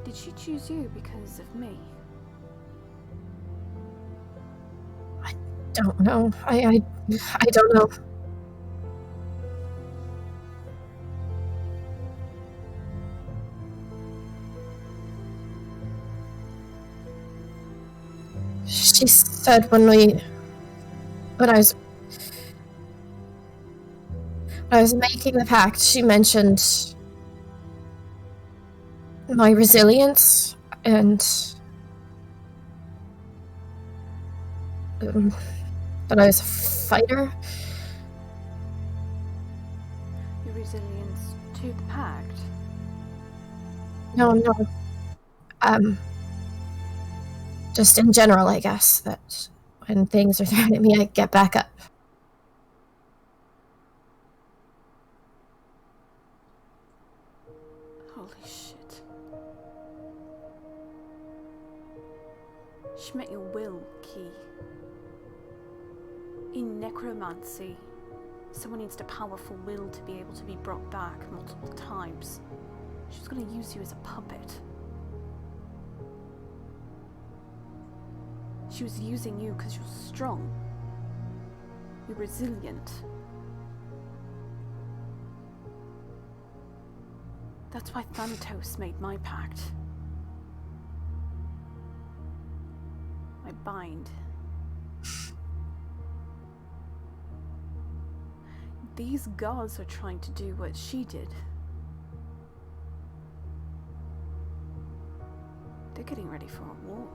Did she choose you because of me? I don't know. I don't know. She said when I was making the pact, she mentioned my resilience and that I was a fighter. Your resilience to the pact? No. Just in general, I guess, that when things are thrown at me, I get back up. Holy shit. She met your will, Ki. In necromancy, someone needs a powerful will to be able to be brought back multiple times. She's gonna use you as a puppet. She was using you because you're strong. You're resilient. That's why Thanatos made my pact. My bind. These gods are trying to do what she did. They're getting ready for a war.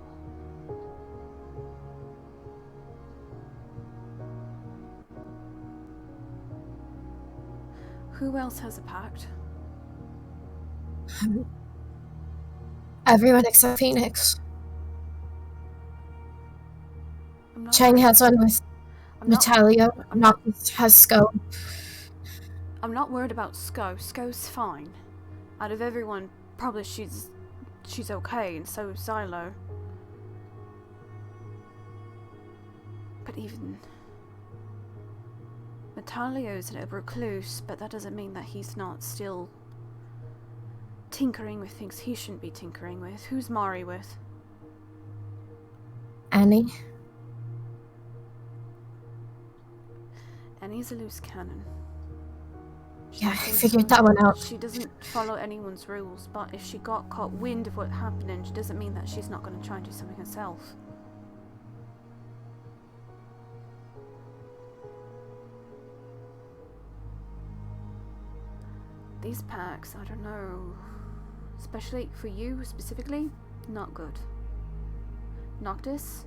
Who else has a pact? Everyone except Phoenix. Chang has one with Natalia. Has Sko. I'm not worried about Sko. Sko's fine. Out of everyone, probably she's okay, and so is Xylo. But even Natalio's a recluse, but that doesn't mean that he's not still tinkering with things he shouldn't be tinkering with. Who's Mari with? Annie? Annie's a loose cannon. Yeah, I figured that one out. She doesn't follow anyone's rules, but if she got caught wind of what happened, it doesn't mean that she's not going to try and do something herself. These packs, I don't know. Especially for you, specifically, not good. Noctis?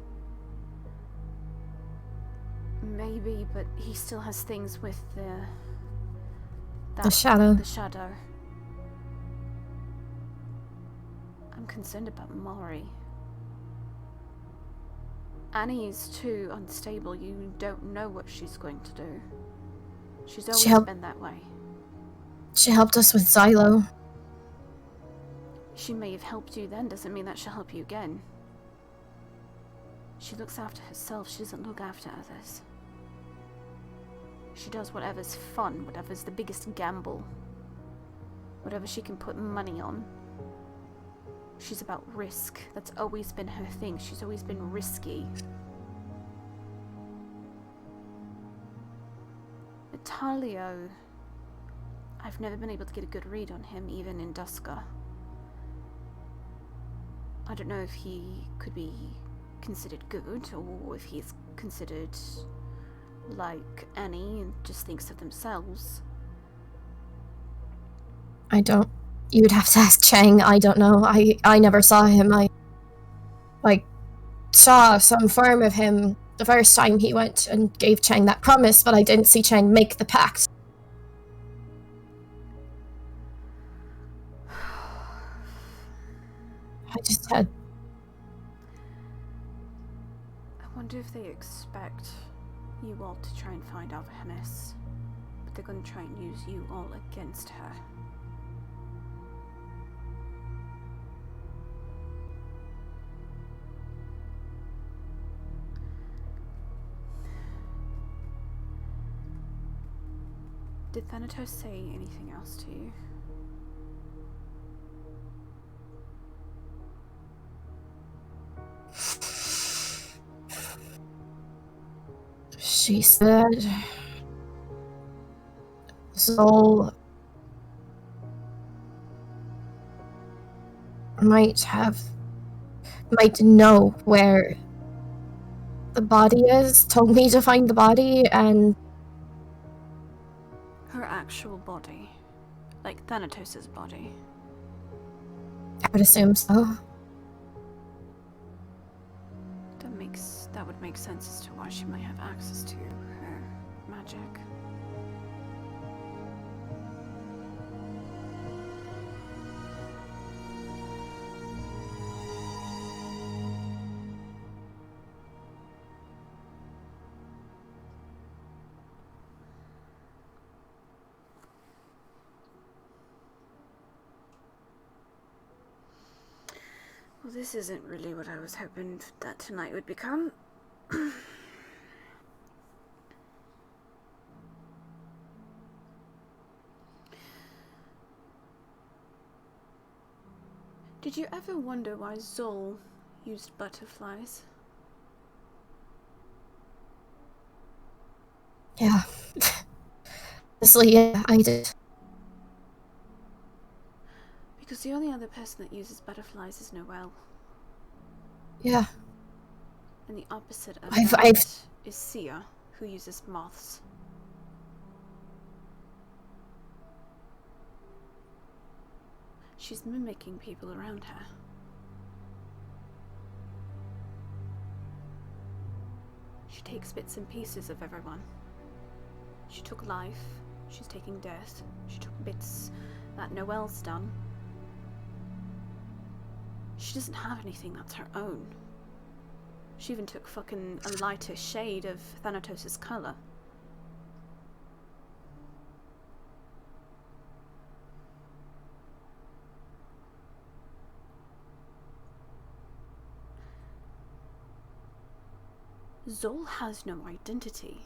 Maybe, but he still has things with the shadow. The shadow. I'm concerned about Mari. Annie is too unstable. You don't know what she's going to do. She's always been that way. She helped us with Xylo. She may have helped you then, doesn't mean that she'll help you again. She looks after herself, she doesn't look after others. She does whatever's fun, whatever's the biggest gamble. Whatever she can put money on. She's about risk. That's always been her thing. She's always been risky. Natalio, I've never been able to get a good read on him, even in Duska. I don't know if he could be considered good, or if he's considered like Annie and just thinks of themselves. I don't. You would have to ask Chang. I don't know. I never saw him. I saw some form of him the first time he went and gave Chang that promise, but I didn't see Chang make the pact. I just had... I wonder if they expect you all to try and find Alvahanis, but they're going to try and use you all against her. Did Thanatos say anything else to you? She said... Zol... might know where the body is, told me to find the body, and... Her actual body. Like Thanatos' body. I would assume so. That would make sense as to why she might have access to her magic. Well, this isn't really what I was hoping that tonight would become. Did you ever wonder why Zol used butterflies? Yeah. Honestly, yeah, I did. Because the only other person that uses butterflies is Noelle. Yeah. And the opposite of I've that is Sia, who uses moths. She's mimicking people around her. She takes bits and pieces of everyone. She took life, she's taking death, she took bits that Noelle's done. She doesn't have anything that's her own. She even took fucking a lighter shade of Thanatos' colour. Zol has no identity.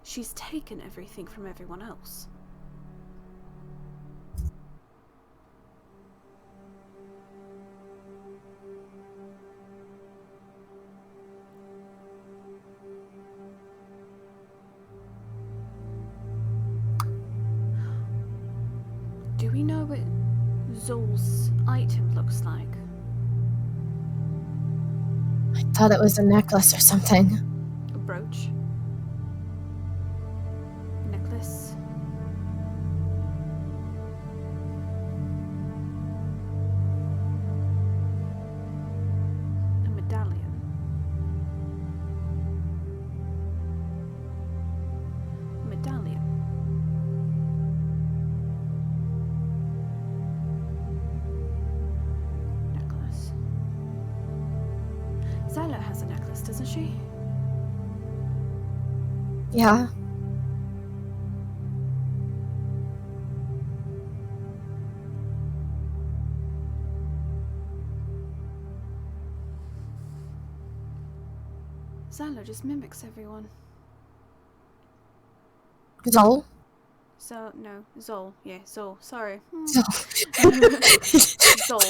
She's taken everything from everyone else. Do we know what Zol's item looks like? I thought it was a necklace or something. A brooch? Necklace? A medallion? Medallion? Necklace? Zyla has a necklace, doesn't she? Yeah. Zyla just mimics everyone. Zol? So, no, Zol. Yeah, Zol. Sorry. Zol. Zol.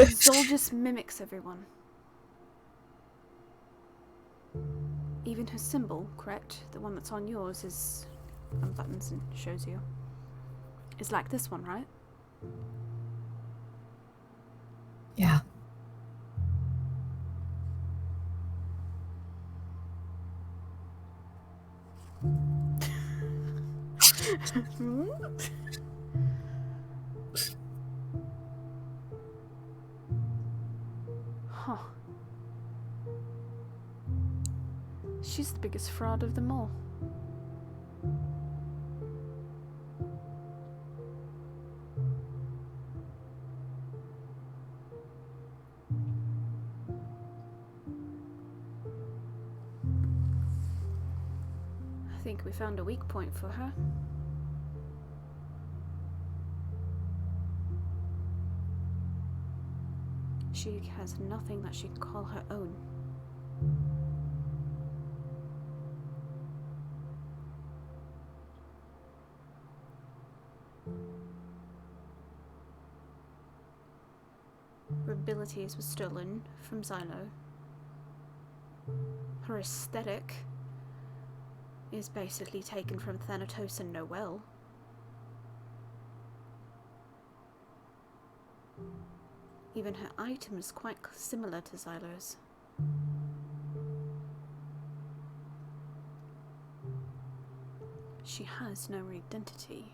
Zol just mimics everyone. Even her symbol, correct? The one that's on yours is on buttons and shows you. Is like this one, right? Yeah. Huh. She's the biggest fraud of them all. I think we found a weak point for her. She has nothing that she can call her own. Her abilities were stolen from Xylo. Her aesthetic is basically taken from Thanatos and Noel. Even her item is quite similar to Xylo's. She has no identity.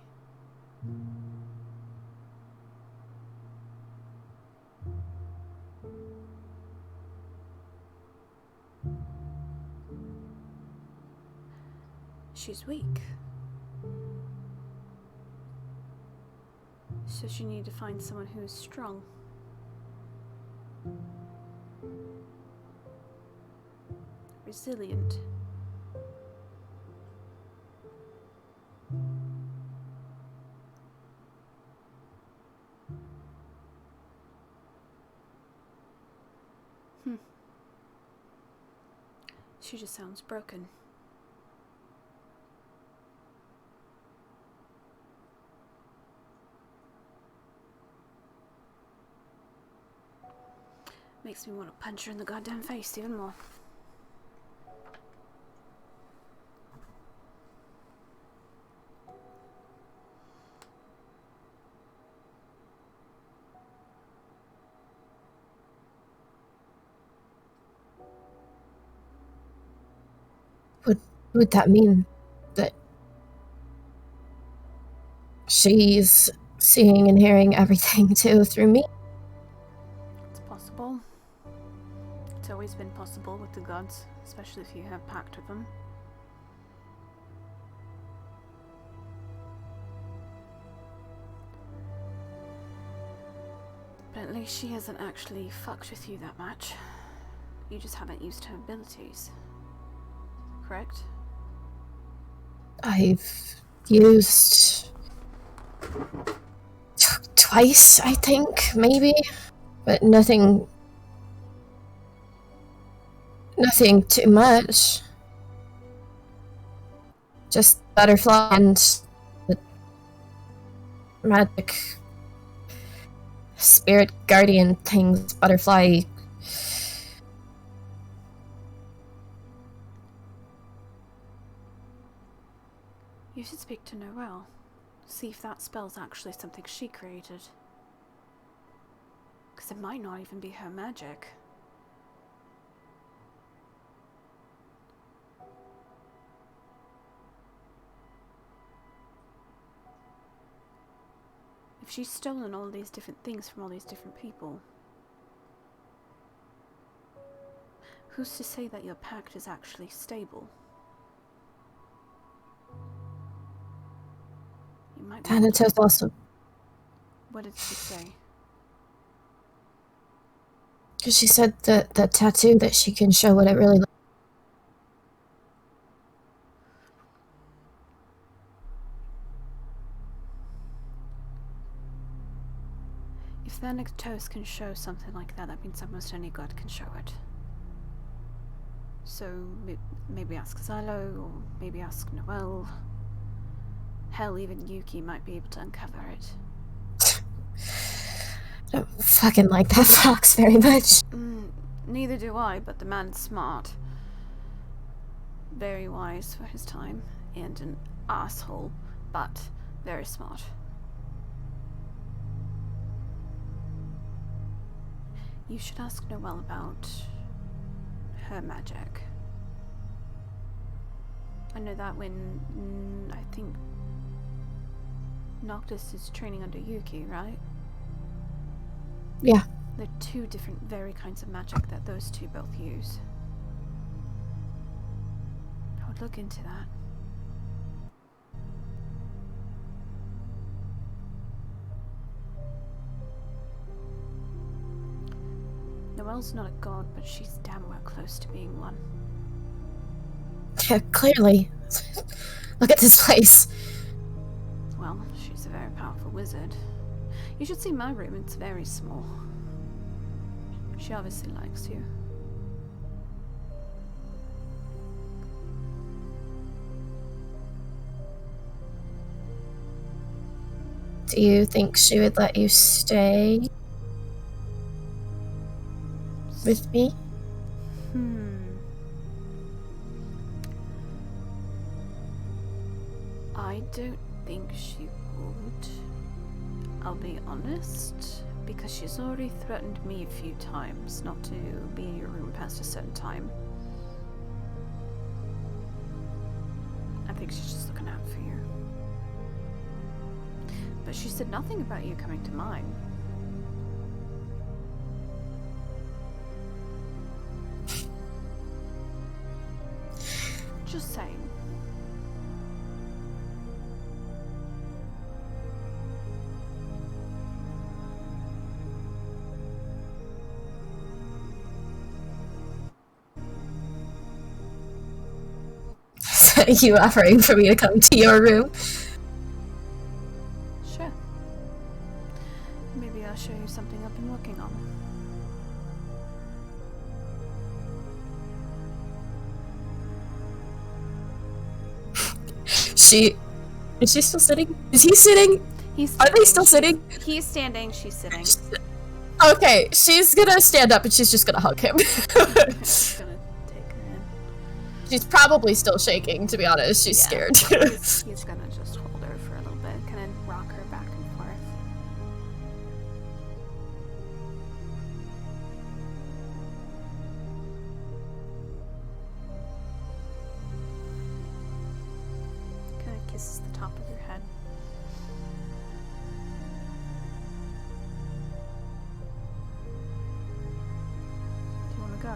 She's weak. So she needed to find someone who is strong. Resilient. She just sounds broken. Makes me want to punch her in the goddamn face even more. Would that mean that she's seeing and hearing everything too through me? It's possible. It's always been possible with the gods, especially if you have pact with them. But at least she hasn't actually fucked with you that much. You just haven't used her abilities. Correct? I've used twice, I think, maybe, but nothing too much. just butterfly and the magic spirit guardian things, butterfly. You should speak to Noelle. See if that spell's actually something she created. Because it might not even be her magic. If she's stolen all these different things from all these different people, who's to say that your pact is actually stable? You might. Thanatos also. What did she say? Because she said that the tattoo that she can show what it really looks. If Thanatos can show something like that, that means almost any god can show it. So maybe ask Xylo, or maybe ask Noelle. Hell, even Yuki might be able to uncover it. I don't fucking like that fox very much. Neither do I, but the man's smart. Very wise for his time, and an asshole, but very smart. You should ask Noelle about her magic. I know that when, I think, Noctis is training under Yuki, right? Yeah. There are two different very kinds of magic that those two both use. I would look into that. Noelle's not a god, but she's damn well close to being one. Yeah, clearly. Look at this place. Well, she's a very powerful wizard. You should see my room, it's very small. She obviously likes you. Do you think she would let you stay with me? I don't think she would. I'll be honest, because she's already threatened me a few times not to be in your room past a certain time. I think she's just looking out for you. But she said nothing about you coming to mine. Just saying. You offering for me to come to your room? Sure. Maybe I'll show you something I've been working on. Is she still sitting? Is he sitting? Are they still sitting? He's standing, she's sitting. Okay, she's gonna stand up and she's just gonna hug him. She's gonna take her in. She's probably still shaking, to be honest. She's scared. He's gonna just hold her for a little bit, kind of rock her back and forth. Kind of kisses the top of your head. Do you want to go?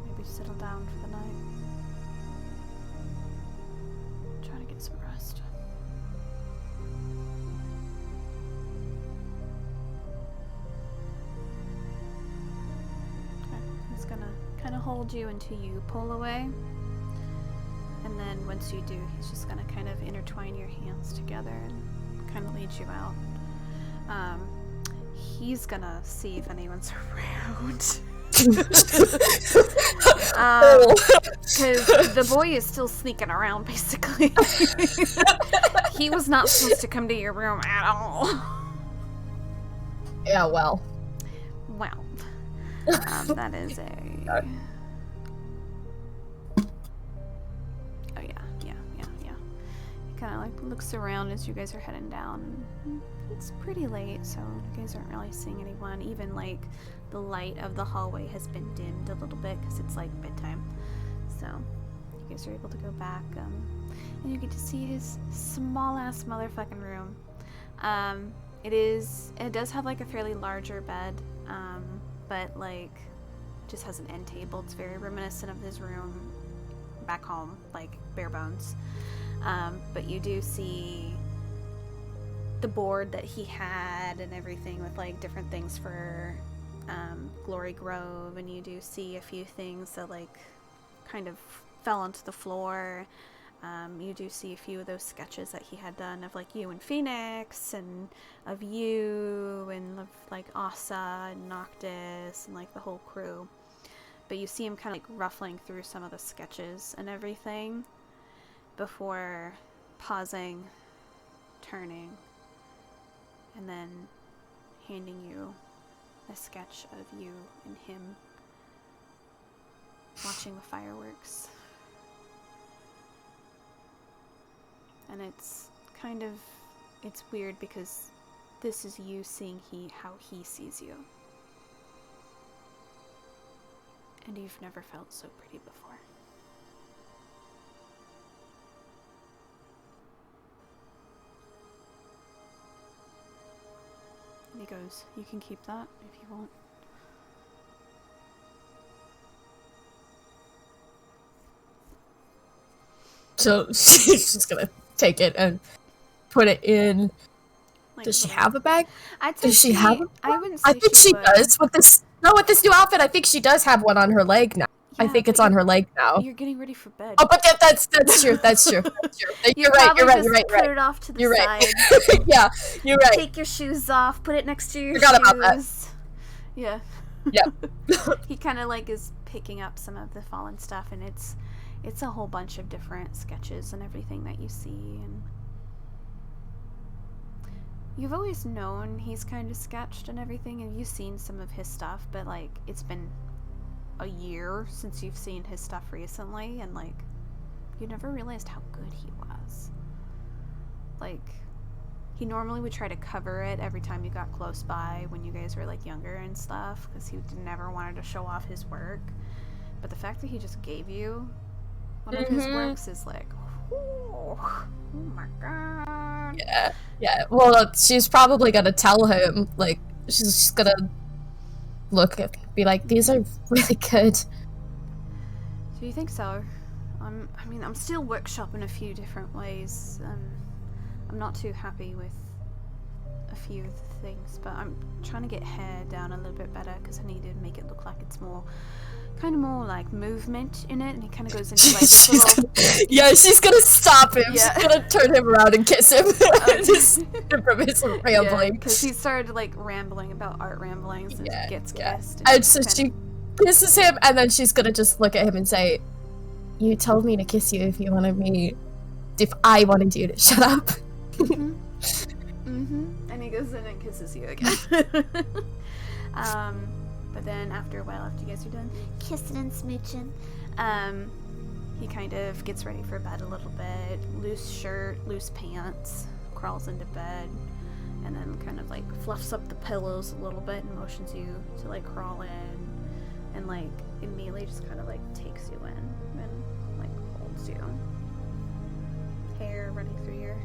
Maybe settle down for the night. Try to get some rest. Okay. He's gonna kind of hold you until you pull away. And then once you do, he's just gonna kind of intertwine your hands together and kind of lead you out. He's gonna see if anyone's around. Because the boy is still sneaking around, basically. He was not supposed to come to your room at all. Yeah, well. Well, that is a... Oh, yeah. He kind of, like, looks around as you guys are heading down. It's pretty late, so you guys aren't really seeing anyone. Even, like, the light of the hallway has been dimmed a little bit because it's, like, bedtime. So, you guys are able to go back, and you get to see his small-ass motherfucking room. It does have, like, a fairly larger bed, but, like, just has an end table. It's very reminiscent of his room back home, like, bare bones. But you do see the board that he had and everything with, like, different things for, Glory Grove, and you do see a few things that, like, kind of fell onto the floor. You do see a few of those sketches that he had done of, like, you and Phoenix, and of you, and of, like, Asa and Noctis, and, like, the whole crew. But you see him kind of, like, ruffling through some of the sketches and everything before pausing, turning, and then handing you a sketch of you and him watching the fireworks. And it's kind of, it's weird because this is you seeing how he sees you. And you've never felt so pretty before. And he goes, "You can keep that if you want." So she's just gonna take it and put it in. Like, Does she have a bag? I'd say Does she have a bag? I wouldn't say I think she does. With this new outfit, I think she does have one on her leg now. Yeah, I think it's on her leg now. You're getting ready for bed. Oh, but that's true. That's true. You're right. Put it off to the side. Yeah, you're right. Take your shoes off. Put it next to your Forgot shoes. about that. Yeah. Yep. He kind of, like, is picking up some of the fallen stuff, and it's a whole bunch of different sketches and everything that you see, and you've always known he's kind of sketched and everything, and you've seen some of his stuff, but, like, it's been a year since you've seen his stuff recently, and, like, you never realized how good he was. Like, he normally would try to cover it every time you got close by when you guys were, like, younger and stuff, because he never wanted to show off his work. But the fact that he just gave you one of his works is like, oh my god. Yeah. Well, she's probably gonna tell him, like, she's gonna look at, be like, these are really good. Do you think so? I'm still workshopping a few different ways. I'm not too happy with a few of the things, but I'm trying to get hair down a little bit better because I need to make it look like it's more like movement in it, and he kind of goes into, like, she's gonna stop him. Yeah. She's gonna turn him around and kiss him. Just from his rambling. Because he started, like, rambling about art ramblings, and gets kissed. And so she kisses him, and then she's gonna just look at him and say, "You told me to kiss you if I wanted you to shut up." And he goes in and kisses you again. But then after a while, after you guys are done kissing and smooching, he kind of gets ready for bed a little bit. Loose shirt, loose pants, crawls into bed, and then kind of, like, fluffs up the pillows a little bit and motions you to, like, crawl in, and, like, immediately just kind of, like, takes you in and, like, holds you. Hair running through your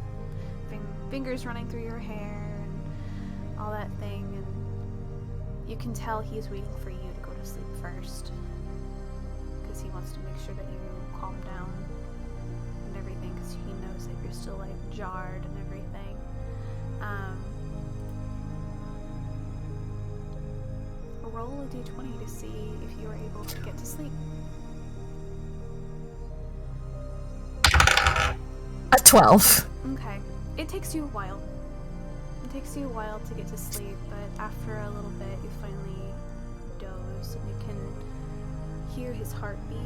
fingers running through your hair and all that thing, and you can tell he's waiting for you to go to sleep first because he wants to make sure that you calm down and everything, because he knows that you're still, like, jarred and everything. Roll a d20 to see if you are able to get to sleep. A 12. Okay. It takes you a while. It takes you a while to get to sleep, but after a little bit, you finally doze, and you can hear his heartbeat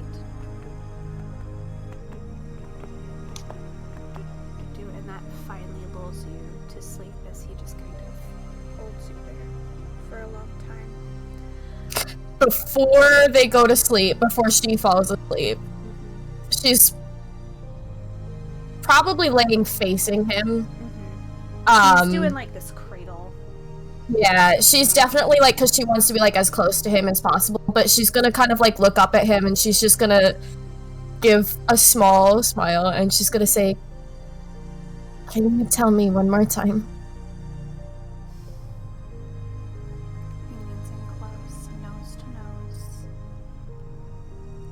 that finally lulls you to sleep as he just kind of holds you there for a long time. Before they go to sleep, before she falls asleep, she's probably laying facing him. She's doing like this cradle. Yeah, she's definitely like, because she wants to be like as close to him as possible, but she's gonna kind of like look up at him and she's just gonna give a small smile and she's gonna say, "Can you tell me one more time?" He leans in close, nose to nose,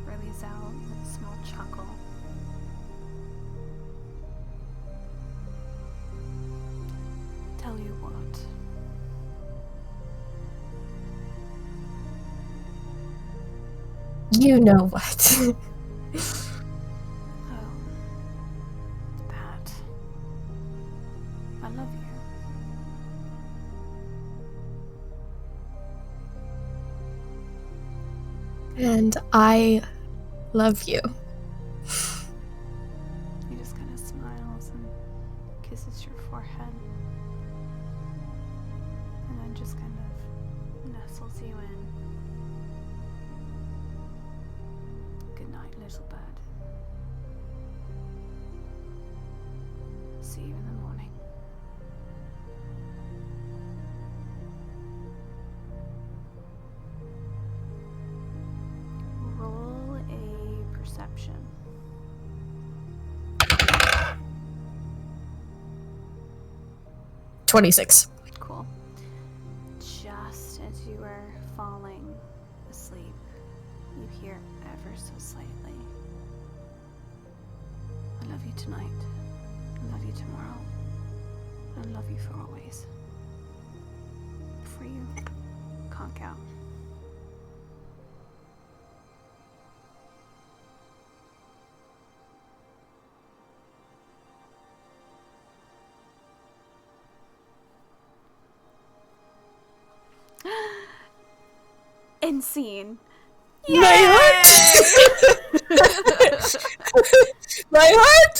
release out with a small chuckle. Tell you what. You know what? Oh, it's bad. I love you. And I love you. He just kind of smiles and kisses your forehead. And then just kind of nestles you in. Good night, little bird. See you in the morning. Roll a perception. 26. Cool. Just as you are falling asleep, you hear ever so slightly, "I love you tonight. I love you tomorrow. I love you for always. For you, conk out." End scene. Yay! My heart! My heart!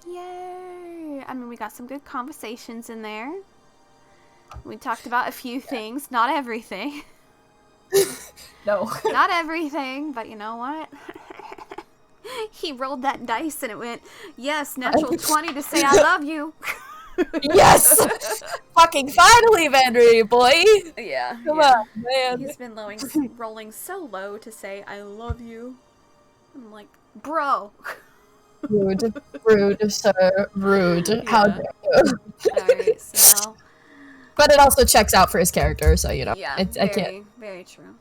Yay! I mean, we got some good conversations in there. We talked about a few things, not everything. No. Not everything, but you know what? He rolled that dice and it went, yes, natural 20 to say I love you. Yes! Fucking finally, Venrie, boy! Yeah. Come on, man. He's been rolling so low to say I love you. I'm like, bro. Rude, rude, sir, rude. Yeah. How dare you? Alright, so. But it also checks out for his character, so you know. Yeah, I can't. very true.